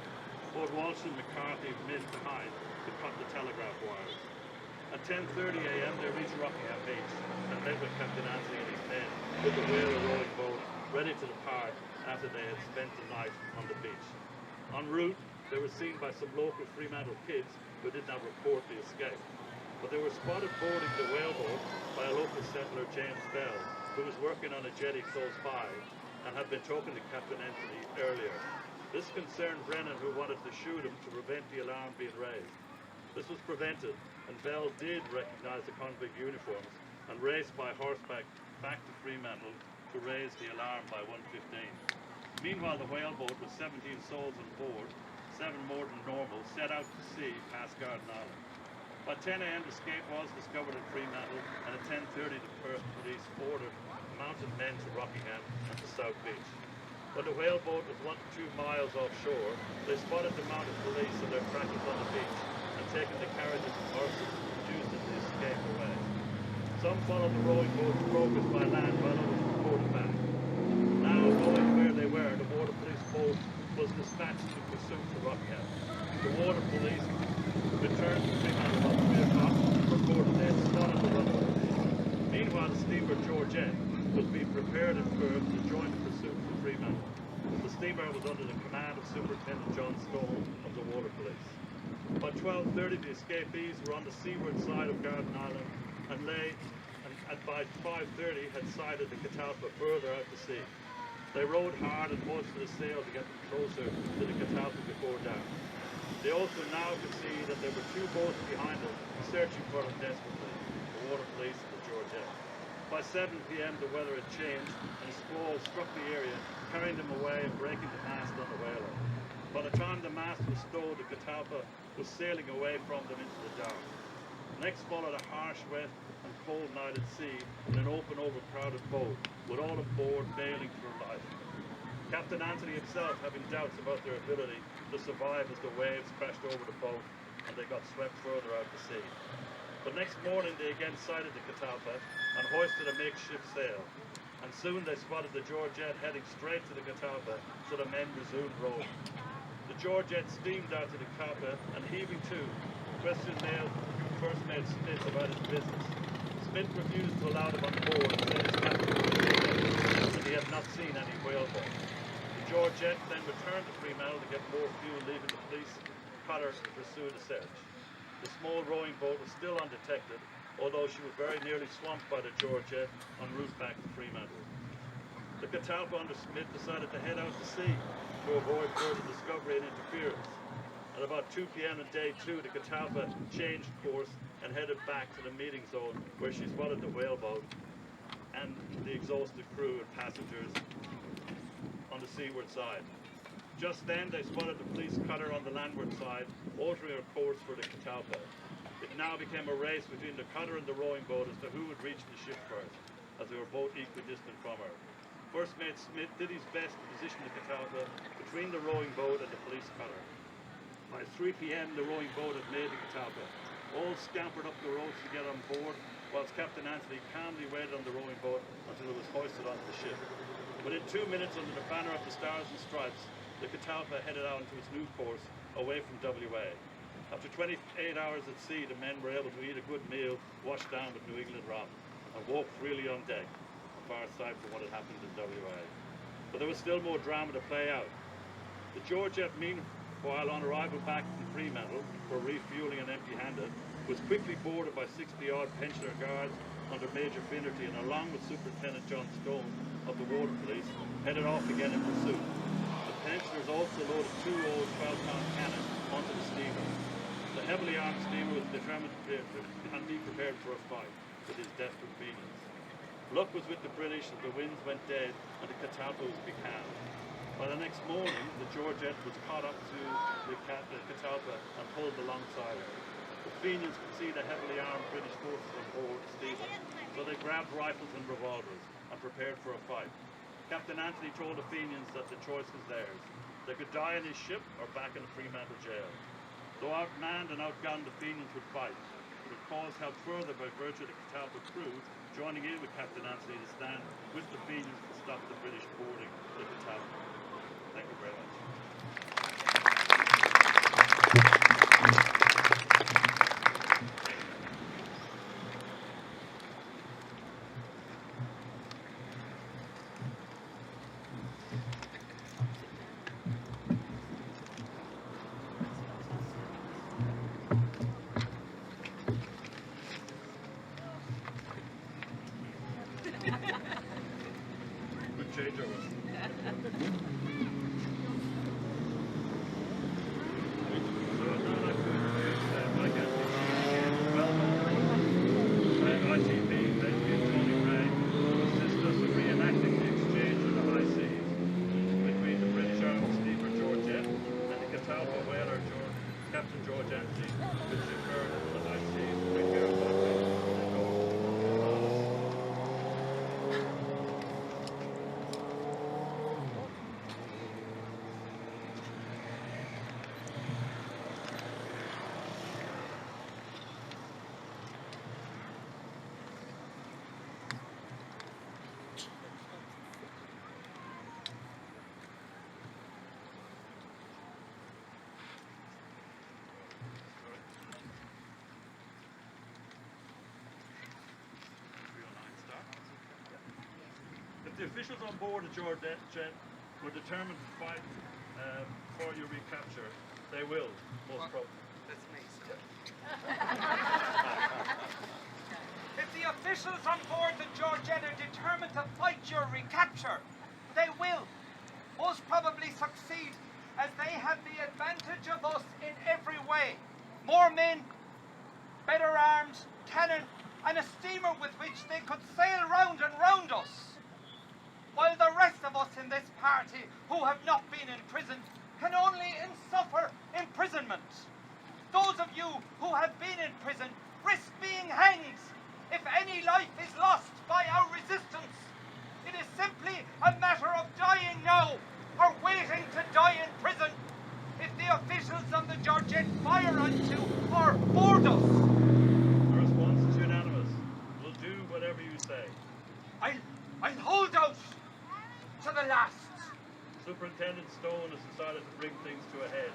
Both Walsh and McCarthy remained behind to cut the telegraph wires. At 10:30 a.m. they reached Rockingham Beach and met with Captain Anthony and his men with the whaler rowing boat ready to depart after they had spent the night on the beach. En route, they were seen by some local Fremantle kids who did not report the escape. But they were spotted boarding the whaleboat by a local settler, James Bell, who was working on a jetty close by and had been talking to Captain Anthony earlier. This concerned Brennan, who wanted to shoot him to prevent the alarm being raised. This was prevented, and Bell did recognise the convict uniforms and raced by horseback back to Fremantle to raise the alarm by 1:15. Meanwhile, the whaleboat with 17 souls on board, 7 more than normal, set out to sea past Garden Island. By 10 a.m. the escape was discovered at Fremantle, and at 10:30 the Perth police ordered mounted men to Rockingham and to South Beach. When the whaleboat was 1 to 2 miles offshore, they spotted the mounted police and their trackers on the beach and taken the carriages and horses used in the escape away. Some followed the rowing boat to Crocus by land while others reported back. Now, knowing where they were, the water police boat was dispatched in pursuit to Rockingham. The water police returned to Fremantle about 3 o'clock and reported they had spotted the runaway. Meanwhile, the steamer Georgette was being prepared in Perth to join the pursuit from Fremantle. The steamer was under the command of Superintendent John Stone of the Water Police. By 12:30, the escapees were on the seaward side of Garden Island and by 5:30 had sighted the Catalpa further out to sea. They rowed hard and hoisted a sail to get them closer to the Catalpa before dark. They also now could see that there were 2 boats behind them, searching for them desperately, the Water Police and the Georgette. By 7 p.m. the weather had changed and a squall struck the area, carrying them away and breaking the mast on the whaler. By the time the mast was stowed, the Catalpa was sailing away from them into the dark. Next followed a harsh, wet and cold night at sea in an open, overcrowded boat, with all aboard bailing for life. Captain Anthony himself having doubts about their ability to survive as the waves crashed over the boat and they got swept further out to sea. But next morning they again sighted the Catalpa and hoisted a makeshift sail, and soon they spotted the Georgette heading straight to the Catalpa, so the men resumed rowing. The Georgette steamed out to the Catalpa and heaving to, questioned First Mate Smith about his business. Smith refused to allow them on board and said his captain was dead and he had not seen any whaleboat. The Georgette then returned to Fremantle to get more fuel, leaving the police cutter to pursue the search. The small rowing boat was still undetected, although she was very nearly swamped by the Georgette en route back to Fremantle. The Catalpa under Smith decided to head out to sea to avoid further discovery and interference. At about 2 p.m. on day 2, the Catalpa changed course and headed back to the meeting zone where she spotted the whaleboat and the exhausted crew and passengers on the seaward side. Just then, they spotted the police cutter on the landward side, altering her course for the Catalpa. It now became a race between the cutter and the rowing boat as to who would reach the ship first, as they were both equidistant from her. First Mate Smith did his best to position the Catalpa between the rowing boat and the police cutter. By 3 p.m. the rowing boat had made the Catalpa. All scampered up the ropes to get on board, whilst Captain Anthony calmly waited on the rowing boat until it was hoisted onto the ship. Within 2 minutes, under the banner of the Stars and Stripes, the Catalpa headed out into its new course away from WA. After 28 hours at sea, the men were able to eat a good meal, wash down with New England rum, and walk freely on deck, a far sight from what had happened in WA. But there was still more drama to play out. The Georgette, meanwhile, on arrival back in Fremantle for refueling and empty-handed, was quickly boarded by 60-odd pensioner guards under Major Finnerty, and along with Superintendent John Stone of the Water Police, headed off again in pursuit. The pensioners also loaded 2 old 12-pound cannon onto the steamer. The heavily armed steamer was determined and be prepared for a fight with his desperate Fenians. Luck was with the British as the winds went dead and the Catalpa was becalmed. By the next morning, the Georgette was caught up to the Catalpa and pulled alongside her. The Fenians could see the heavily armed British forces on board the steamer, so they grabbed rifles and revolvers and prepared for a fight. Captain Anthony told the Fenians that the choice was theirs. They could die in his ship or back in the Fremantle jail. Though outmanned and outgunned, the Fenians would fight. The cause helped further by virtue of the Catalpa crew joining in with Captain Anthony to stand with the Fenians to stop the British boarding the Catalpa. Thank you very much. Good changeover. Captain George Anthony, which occurred in the high seas right here in If the officials on board the Georgette were determined to fight for your recapture, they will, most probably. That's me, sir. If the officials on board the Georgette are determined to fight your recapture, they will most probably succeed, as they have the advantage of us in every way. More men, better arms, cannon, and a steamer with which they could sail round and round us. While the rest of us in this party who have not been imprisoned can only suffer imprisonment. Those of you who have been in prison risk being hanged if any life is lost by our resistance. It is simply a matter of dying now or waiting to die in prison. If the officials of the Georgette fire onto or board us, The response is unanimous. We'll do whatever you say. I'll hold out to the last. Superintendent Stone has decided to bring things to a head.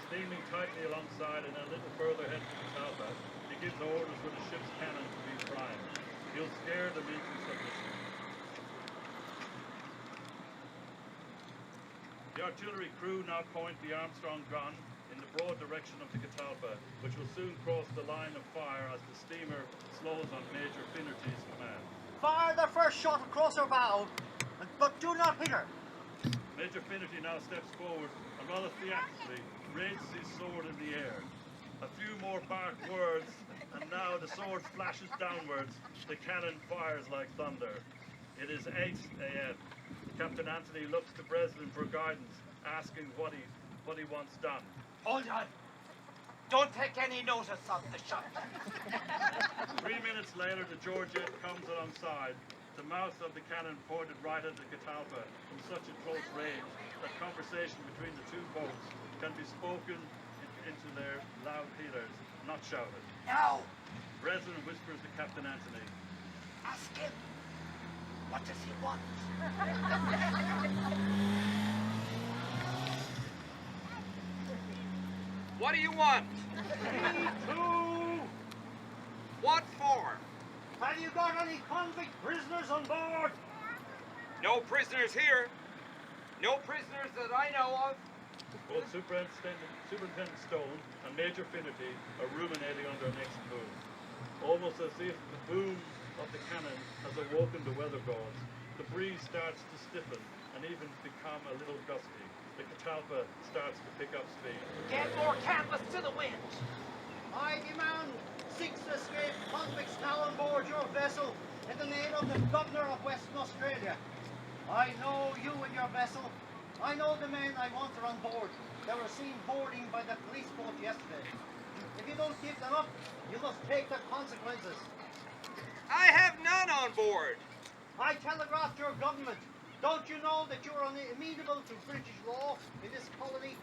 Steaming tightly alongside and a little further ahead from Catalpa, he gives orders for the ship's cannon to be primed. He'll scare them into submission. The artillery crew now point the Armstrong gun in the broad direction of the Catalpa, which will soon cross the line of fire as the steamer slows on Major Finnerty's command. Fire the first shot across her bow, but do not hit her. Major Finnerty now steps forward and rather theatrically raises his sword in the air. A few more barked words, and now the sword flashes downwards. The cannon fires like thunder. It is 8 a.m. Captain Anthony looks to Breslin for guidance, asking what he wants done. Hold on. Don't take any notice of the shot. 3 minutes later, the Georgette comes alongside. The mouth of the cannon pointed right at the Catalpa from such a close range that conversation between the two boats can be spoken into their loud hearers, not shouted. Now, Breslin whispers to Captain Anthony. ask him. What does he want? What do you want? Me too! What for? Have you got any convict prisoners on board? No prisoners here. No prisoners that I know of. Both Superintendent Stone and Major Finnerty are ruminating on their next move. Almost as if the boom of the cannon has awoken the weather gods, the breeze starts to stiffen and even become a little gusty. The Catalpa starts to pick up speed. Get more canvas to the wind. I demand 6 escaped convicts now on board your vessel in the name of the Governor of Western Australia. I know you and your vessel. I know the men I want are on board. They were seen boarding by the police boat yesterday. If you don't give them up, you must take the consequences. I have none on board. I telegraphed your government. Don't you know that you're amenable to British law in this colony?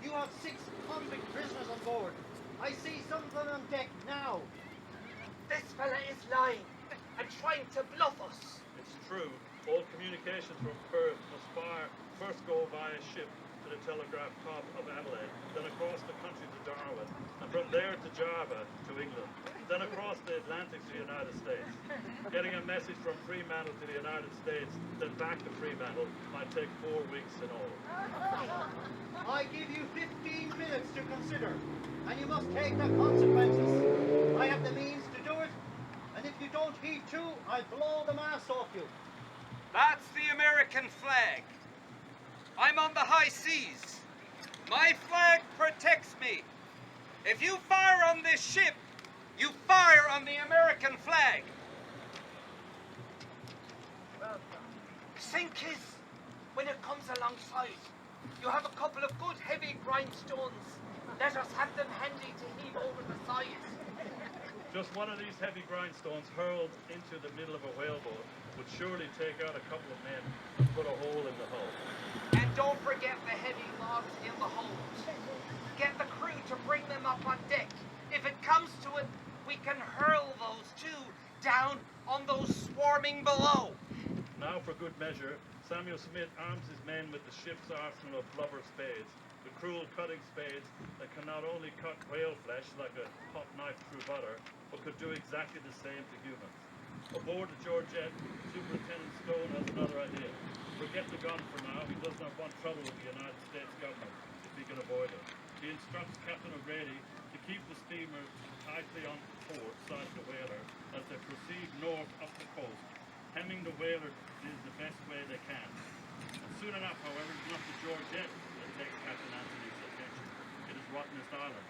You have 6 convict prisoners on board. I see some of them on deck now. This fella is lying and trying to bluff us. It's true. All communications from Perth must first go via ship to the telegraph hub of Adelaide, then across the country to Darwin, and from there to Java to England, then across the Atlantic to the United States. Getting a message from Fremantle to the United States, then back to Fremantle might take 4 weeks in all. I give you 15 minutes to consider, and you must take the consequences. I have the means to do it, and if you don't heed to, I'll blow the mast off you. That's the American flag. I'm on the high seas. My flag protects me. If you fire on this ship, you fire on the American flag. Sink is when it comes alongside. You have a couple of good heavy grindstones. Let us have them handy to heave over the side. Just one of these heavy grindstones hurled into the middle of a whaleboat would surely take out a couple of men and put a hole in the hull. And don't forget the heavy logs in the holds. Get the crew to bring them up on deck. If it comes to it, we can hurl those two down on those swarming below. Now, for good measure, Samuel Smith arms his men with the ship's arsenal of blubber spades, the cruel cutting spades that can not only cut whale flesh like a hot knife through butter, but could do exactly the same to humans. Aboard the Georgette, Superintendent Stone has another idea. Forget the gun for now. He does not want trouble with the United States government if he can avoid it. He instructs Captain O'Grady to keep the steamer tightly on port side of the whaler as they proceed north up the coast. Hemming the whaler is the best way they can. And soon enough, however, it's not the Georgette that takes Captain Anthony's attention. It is Rottnest Island.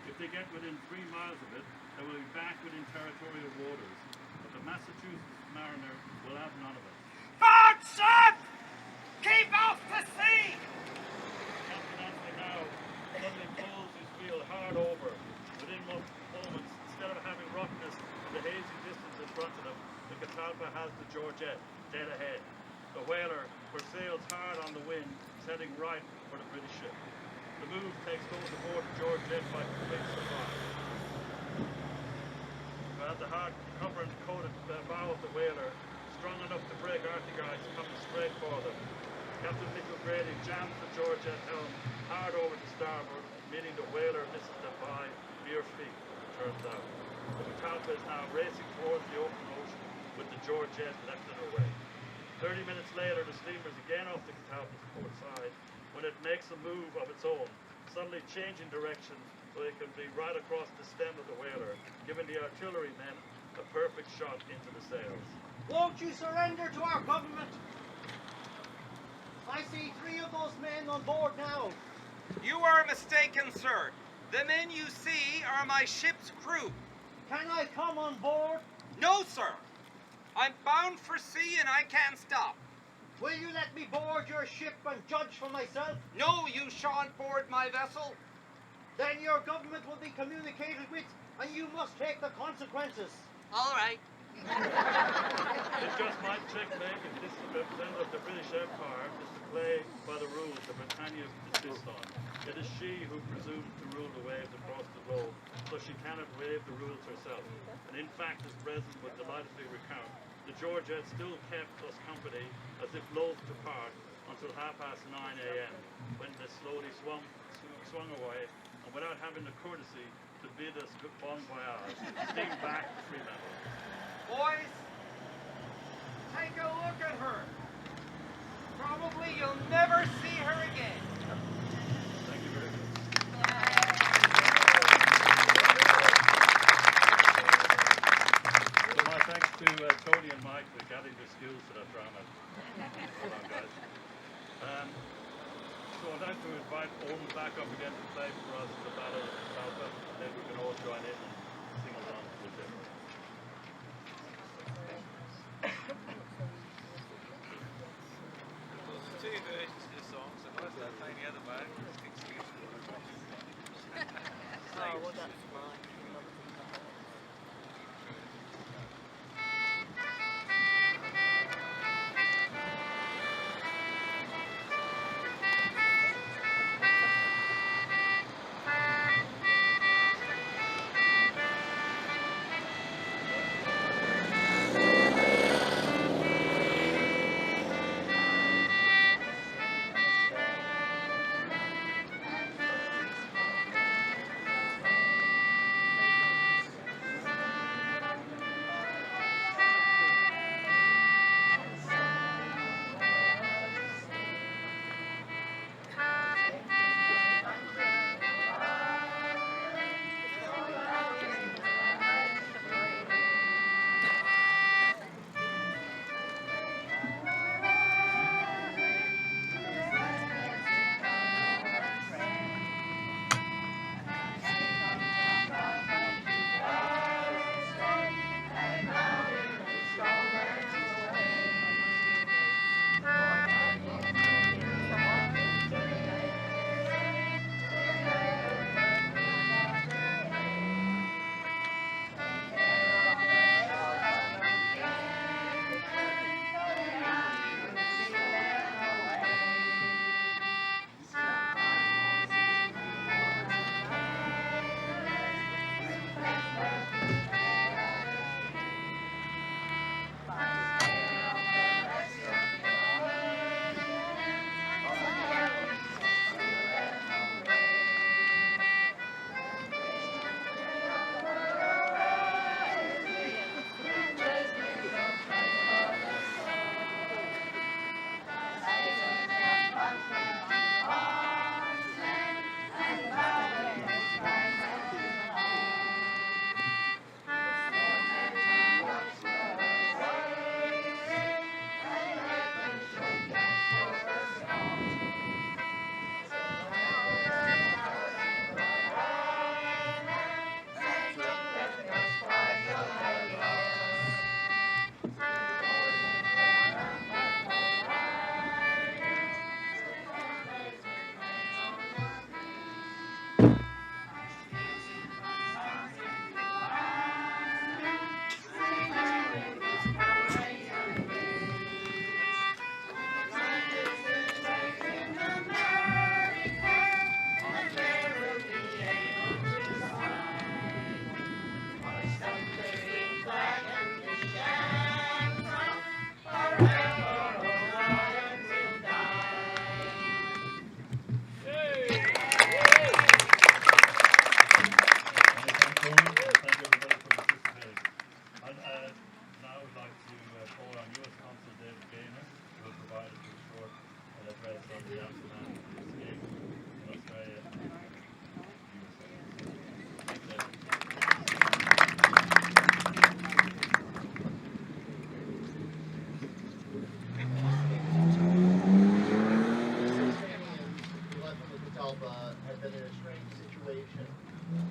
If they get within 3 miles of it, they will be back within territorial waters. But the Massachusetts mariner will have none of it. Board ship! Keep off the sea! Captain Anthony now suddenly pulls his wheel hard over. Within moments, instead of having Rottnest in the hazy distance in front of them, the Catalpa has the Georgette dead ahead. The whaler sails hard on the wind, heading right for the British ship. The move takes those aboard the Georgette by complete surprise. At the hard cover and coated bow of the whaler, strong enough to break Arctic ice, coming straight for them. Captain Nick O'Grady jams the Georgette helm hard over to starboard, meaning the whaler misses them by mere feet, it turns out. The Catalpa is now racing towards the open ocean with the Georgette left in her way. 30 minutes later, the steamer is again off the Catalpa's port side when it makes a move of its own, suddenly changing direction so it can be right across the stem of the whaler, giving the artillerymen a perfect shot into the sails. Won't you surrender to our government? I see 3 of those men on board now. You are mistaken, sir. The men you see are my ship's crew. Can I come on board? No, sir. I'm bound for sea and I can't stop. Will you let me board your ship and judge for myself? No, you shan't board my vessel. Then your government will be communicated with, and you must take the consequences. All right. It just might checkmate if this representative of the British Empire is to play by the rules that Britannia insists on. It is she who presumes to rule the waves across the globe, so she cannot waive the rules herself. And in fact, as President would delightedly recount, the Georgette still kept us company as if loath to part until 9:30 a.m. when they slowly swung away, and without having the courtesy to bid us bon voyage, steamed back to Fremantle. Boys, take a look at her. Probably you'll never see her again. Thank you very much. So my thanks to Tony and Mike for gathering their skills for that drama. Well done, guys. So I'd like to invite Owen back up again to play for us the Battle of Catalpa, and then we can all join in and sing along with it. There's two versions of the song, so if I start playing the other one, just keep singing. Oh, well, that's mine.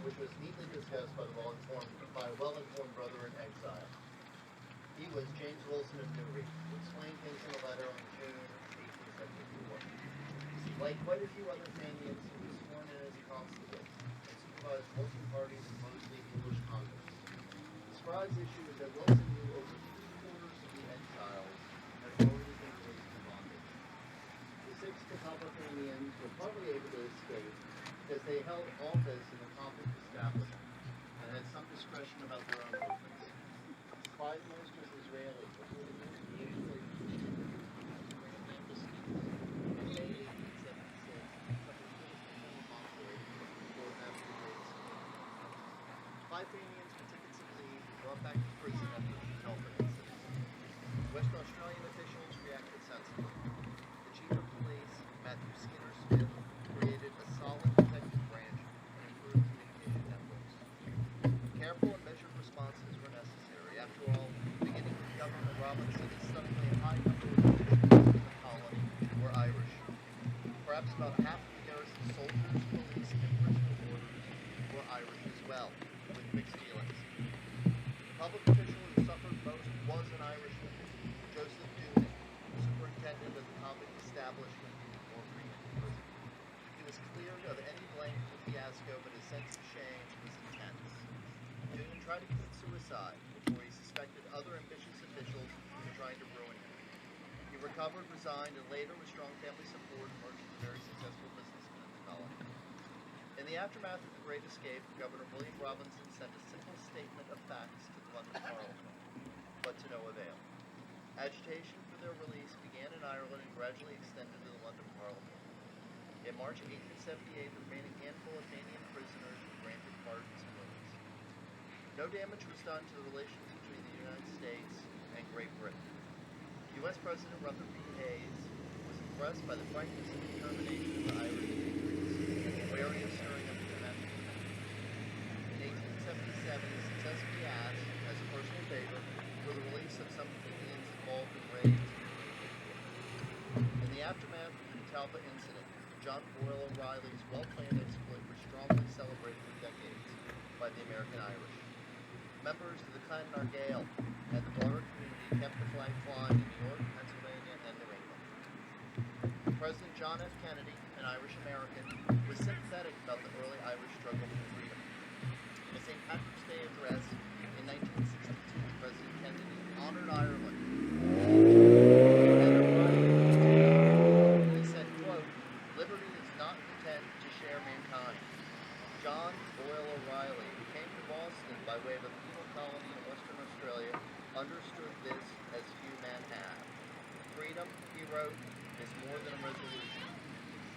which was neatly discussed by a well-informed brother in exile. He was James Wilson of Newry, who explained things in a letter on June 1874. Like quite a few other Fenians, he was sworn in as a constable and supervised local parties in mostly English convents. His surprise issue is that Wilson knew over 3/4 of the exiles had already been released from bondage. The 6 Catalpa Fenians were partly able to escape because they held office in the convict establishment and had some discretion about their own movements. Five most was Israeli, but who usually Five Fenians with tickets of leave were brought back to prison after the Catalpa incident. West Australian officials reacted sensibly. The chief of police, Matthew Skinner Smith, created a solid detective branch and improved communication networks. Careful and measured responses were necessary. After all, beginning with Governor Robinson, a stunningly high number of officials in the colony were Irish. Perhaps about half of the garrison's soldiers, police, and principal warders were Irish as well, with mixed feelings. The public official who suffered most was an Irishman, Joseph Doonan, superintendent of the convict establishment or Freeman prison. He was cleared of any blame for the fiasco, but his sense of shame was intense. Doonan tried to commit suicide before he suspected other ambitious officials were trying to ruin him. He recovered, resigned, and later, with strong family support, emerged as a very successful businessman in the colony. In the aftermath of the Great Escape, Governor William Robinson sent a simple statement of facts to the London Parliament, but to no avail. Agitation for their release began in Ireland and gradually extended to the London Parliament. In March 1878, the remaining handful of Fenian prisoners were granted pardons and released. No damage was done to the relations between the United States and Great Britain. U.S. President Rutherford B. Hayes was impressed by the frankness and determination of the Irish patriots, wary of stirring up the domestic tension. In 1877, he successfully asked, as a personal favor, for the release of some Fenians involved in raids. In the aftermath of the Catalpa incident, John Boyle O'Reilly's well-planned exploit was strongly celebrated for decades by the American Irish. Members of the Clan Nargail and the broader community kept the flag flying in New York, Pennsylvania, and New England. President John F. Kennedy, an Irish American, was sympathetic about the early Irish struggle for freedom. In a St. Patrick's Day address in 1962, President Kennedy honored Ireland. He said, quote, "Liberty is not intent to share mankind." John Boyle O'Reilly, who came to Boston by way of a penal colony in Western Australia, understood this as few men have. Freedom, he wrote, is more than a resolution.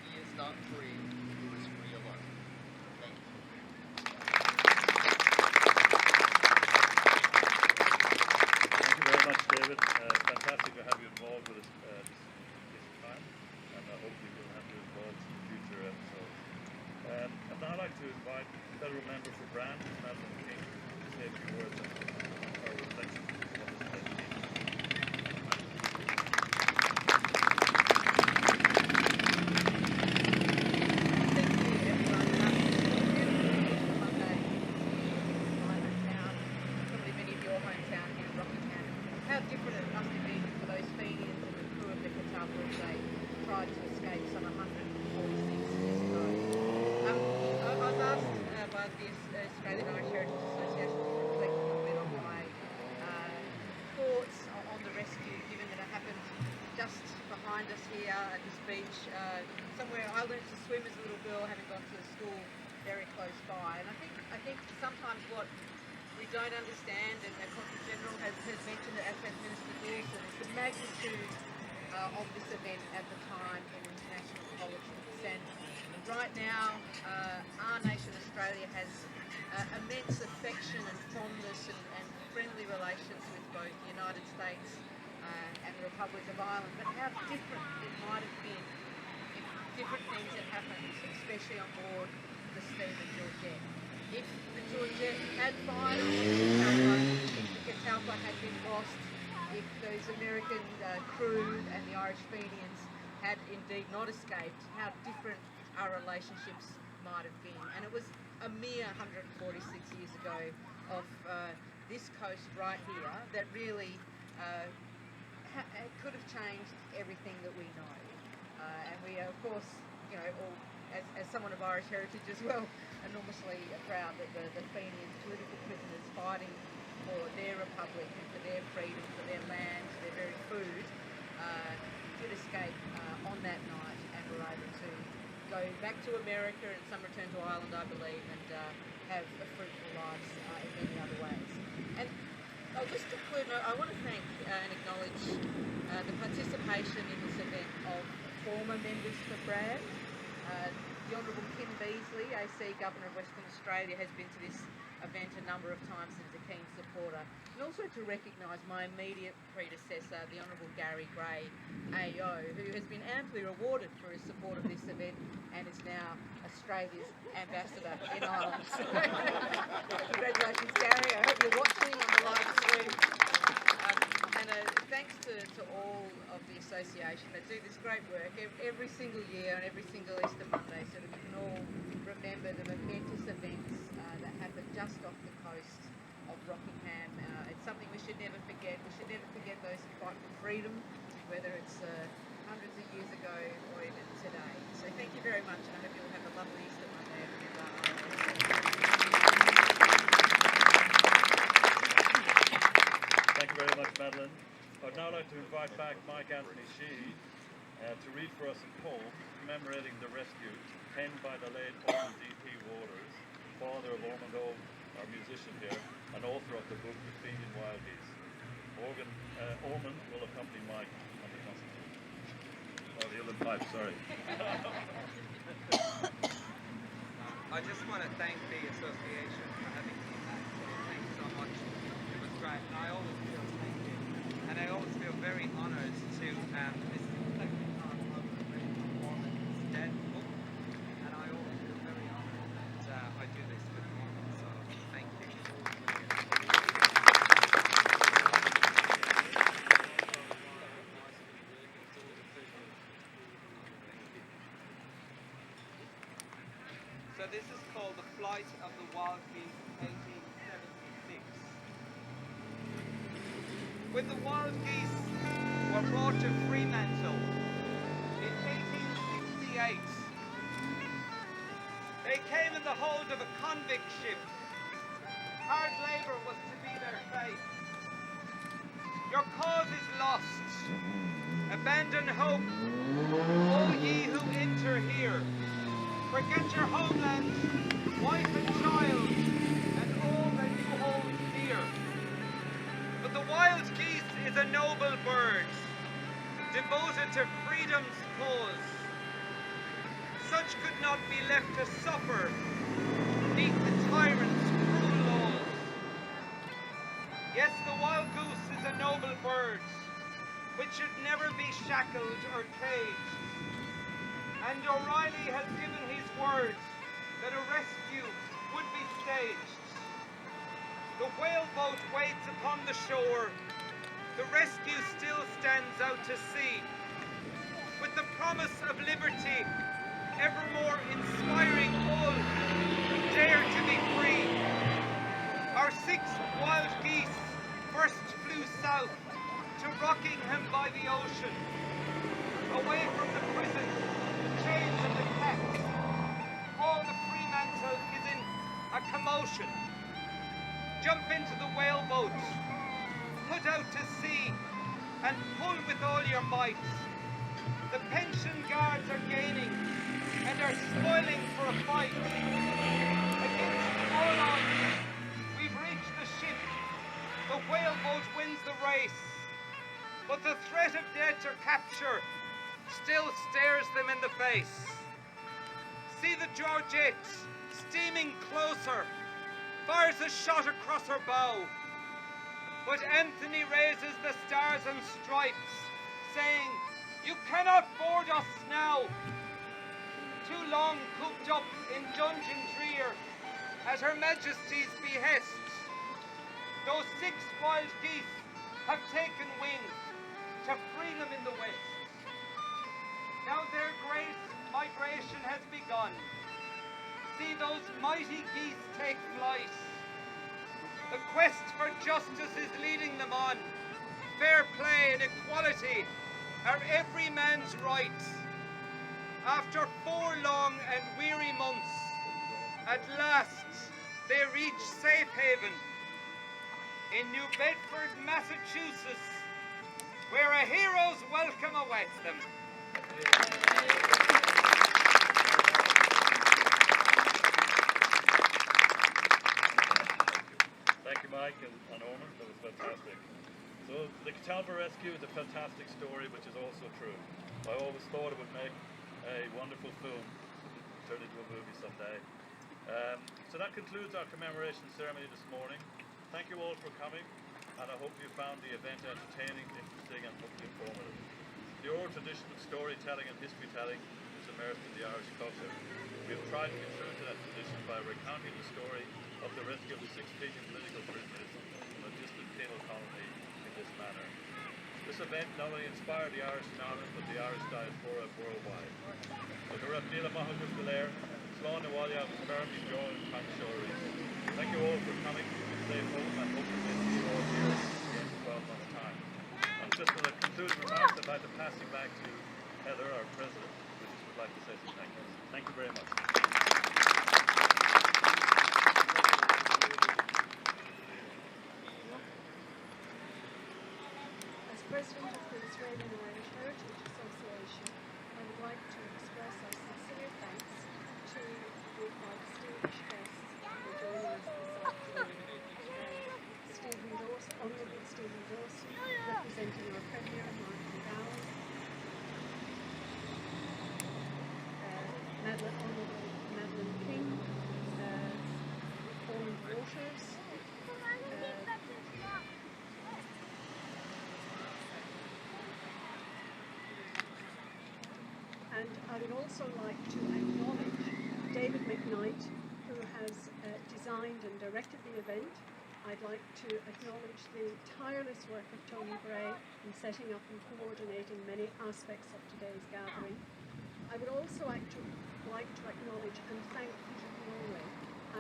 He is not free, who is free alone. Thank you. Thank you very much, David. Fantastic to have you involved with us this time, and hopefully we'll have you involved in future episodes. I'd now like to invite federal member for Brand, Madeleine King, to say a few words on our reflections on this presentation. How different it must have been for those Fenians and the crew of the Catalpa as they tried to escape some 146 years ago. I was asked by the Australian Irish Heritage Association to reflect a little bit on my thoughts on the rescue, given that it happened just behind us here at this beach, somewhere I learned to swim as a little girl, having gone to a school very close by. And I think sometimes what we don't understand, and the Consul General has mentioned it, as has Minister Dawson, is the magnitude of this event at the time in international politics. And right now, our nation, Australia, has immense affection and fondness and friendly relations with both the United States and the Republic of Ireland. But how different it might have been if different things had happened, especially on board the steamer Georgette. If the Georgette had fired on the Catalpa had been lost, if those American crew and the Irish Fenians had indeed not escaped, how different our relationships might have been. And it was a mere 146 years ago of this coast right here that really could have changed everything that we know. And we are, of course, you know, all, as someone of Irish heritage as well, enormously proud that the Fenian political prisoners fighting for their republic and for their freedom, for their land, their very food, did escape on that night and were able to go back to America and some return to Ireland, I believe, and have fruitful lives in many other ways. And I'll just conclude, I want to thank and acknowledge the participation in this event of former members for Brand. The Honourable Kim Beazley, AC Governor of Western Australia, has been to this event a number of times and is a keen supporter. And also to recognise my immediate predecessor, the Honourable Gary Gray, AO, who has been amply rewarded for his support of this event and is now Australia's ambassador in Ireland. So, congratulations, Gary. I hope you're watching on the live stream. And thanks to all of the association that do this great work every single year and every single Easter Monday, so that we can all remember the momentous events that happen just off the coast of Rockingham. It's something we should never forget. We should never forget those who fight for freedom, whether it's hundreds of years ago or even today. So thank you very much, and I hope you'll have a lovely Easter Monday. Thank you very much, Madeline. I'd now like to invite back Mike Anthony Sheehy to read for us a poem commemorating the rescue penned by the late Ormond D.P. Waters, father of Ormond Old, our musician here, and author of the book The Fenian Wild Geese. Ormond will accompany Mike on the concert. Oh, the other pipe, sorry. I just want to thank the association for having me back. Thank you so much. It was great, and I always feel thank you. And I always feel very honoured to this is the second time I've read Ormond's dead book, and I always feel very honoured that I do this with Ormond. So thank you. So this is called The Flight of the Wild Geese, 1876. When the wild geese were brought to Fremantle in 1868, they came in the hold of a convict ship. Hard labour was to be their fate. Your cause is lost. Abandon hope, all ye who enter here. Forget your homeland, wife and child, and all that you hold dear. But the wild geese is a noble bird, devoted to freedom's cause. Such could not be left to suffer neath the tyrant's cruel laws. Yes, the wild goose is a noble bird, which should never be shackled or caged. And O'Reilly has given his word that a rescue would be staged. The whaleboat waits upon the shore. The rescue still stands out to sea, with the promise of liberty evermore inspiring all who dare to be free. Our 6 wild geese first flew south to Rockingham by the ocean, away from the prison, the chains and the cats. All the Fremantle is in a commotion. Jump into the whaleboat, put out to sea, and pull with all your might. The pension guards are gaining, and are spoiling for a fight. Against all odds, we've reached the ship. The whaleboat wins the race, but the threat of death or capture still stares them in the face. See the Georgette steaming closer, fires a shot across her bow. But Anthony raises the stars and stripes, saying, "You cannot board us now." Too long cooped up in dungeon drear, at Her Majesty's behest. Those 6 wild geese have taken wing to freedom in the west. Now their great migration has begun. See those mighty geese take flight. The quest for justice is leading them on. Fair play and equality are every man's right. After 4 long and weary months, at last they reach safe haven. in New Bedford, Massachusetts, where a hero's welcome awaits them. Thank you, Mike and Norman. That was fantastic. So the Catalpa rescue is a fantastic story, which is also true. I always thought it would make a wonderful film, turn into a movie someday. So that concludes our commemoration ceremony this morning. Thank you all for coming, and I hope you found the event entertaining, interesting, and hopefully informative. The oral tradition of storytelling and history telling is immersed in the Irish culture. We have tried to be true to that tradition by recounting the story of the rescue of the 6 Fenian political prisoners from a distant penal colony in this manner. This event not only inspired the Irish in Ireland, but the Irish diaspora worldwide. Thank you all for coming. Stay home and hope to see you all here in 12 months' time. And just for the concluding remarks, I'd like to pass you back to Heather, our president, who just would like to say some thank yous. Thank you very much. As President of the Australian Irish Heritage Association, I would like to express our sincere thanks to our distinguished guests for joining us this afternoon. Honourable Stephen Dawson, representing our Premier, Mark McGowan, Honourable Madeleine King, Ormond Waters, and I would also like to acknowledge David McKnight, who has designed and directed the event. I'd like to acknowledge the tireless work of Tony Bray in setting up and coordinating many aspects of today's gathering. I would also like to acknowledge and thank Peter Connolly,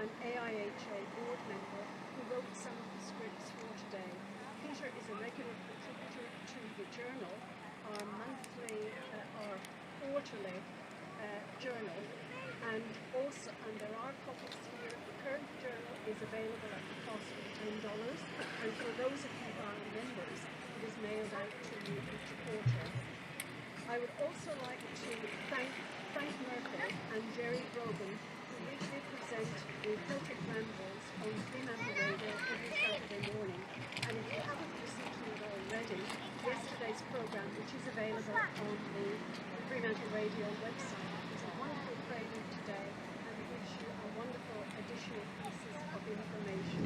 an AIHA board member who wrote some of the scripts for today. Peter is a regular contributor to the journal, our monthly, our quarterly journal, and there are copies here. The current journal is available at the cost of $10, and for those of you who are members, it is mailed out to you each quarter. I would also like to thank Frank Murphy and Jerry Brogan, who weekly present the Celtic Rambles on Fremantle Radio every Saturday morning. And if you haven't listened to it already, yesterday's programme, which is available on the Fremantle Radio website, is a wonderful prelude today, and it gives you a wonderful additional pieces of information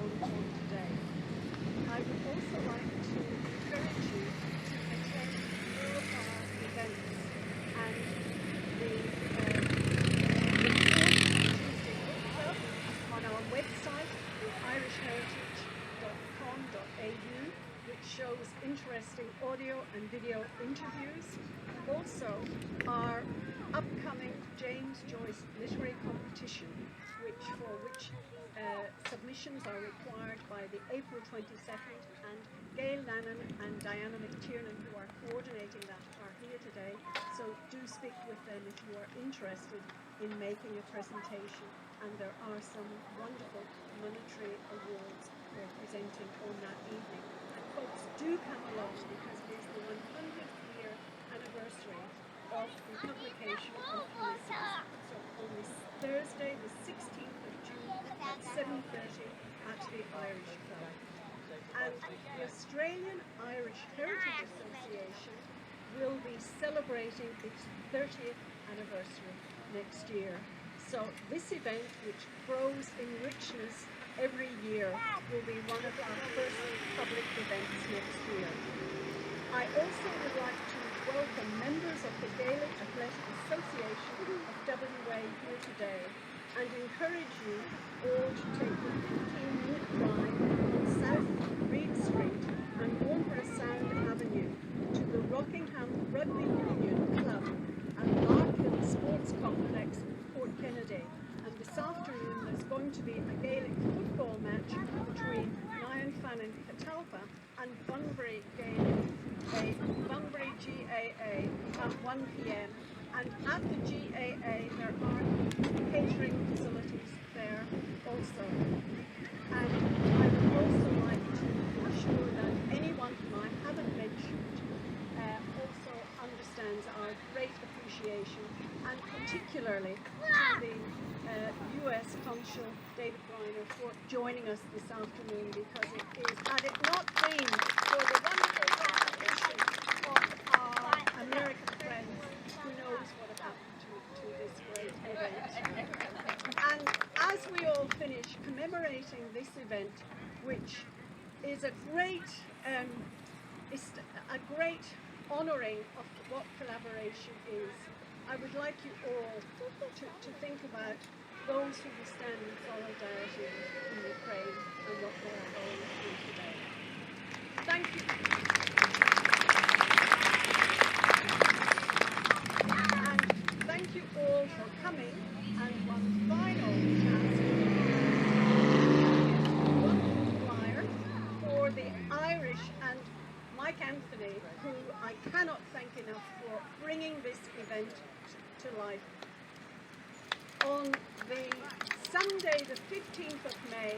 on today. I would also like to encourage you to attend all of our events, and the on our website, the irishheritage.com.au, which shows interesting audio and video interviews. Also, our upcoming James Joyce Literary Competition, for which submissions are required by the April 22nd, and Gail Lannan and Diana McTiernan, who are coordinating that, are here today, so do speak with them if you are interested in making a presentation, and there are some wonderful monetary awards we're presenting on that evening. And folks, do come along, because it is the 100th year anniversary of the publication of Ulysses. So on this Thursday, the 16th of June at 7:30 at the Irish Club. And the Australian Irish Heritage Association will be celebrating its 30th anniversary next year. So this event, which grows in richness every year, will be one of our first public events next year. I also would like to welcome members of the Gaelic Athletic Association of WA here today, and encourage you all to take the 15-minute ride on South Reed Street and Warnborough Sound Avenue to the Rockingham Rugby Union Club and Larkin Sports Complex, Port Kennedy. And this afternoon there's going to be a Gaelic football match between Nairnfan and Catalpa and Bunbury GAA at 1 p.m. And at the GAA there are catering facilities there also. And I would also like sure that anyone whom I haven't mentioned also understands our great appreciation, and particularly to the US Consul David Reiner for joining us this afternoon, because it is, had it not been for the wonderful contribution of our American friends, who knows what had happened to this great event. And as we all finish commemorating this event, which is a great honouring of what collaboration is, I would like you all to think about those who will stand in solidarity in Ukraine and what they are going through today. Thank you. And thank you all for coming. And one final chance choir for the Irish and Mike Anthony, who I cannot thank enough for bringing this event to life. On the Sunday, the 15th of May,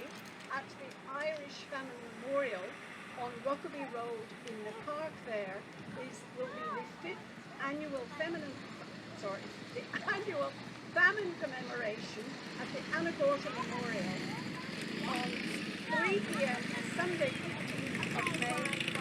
at the Irish Famine Memorial on Rockaby Road in the park there, will be the 5th annual famine commemoration at the Anagorta Memorial on 3 p.m. Sunday 15th of May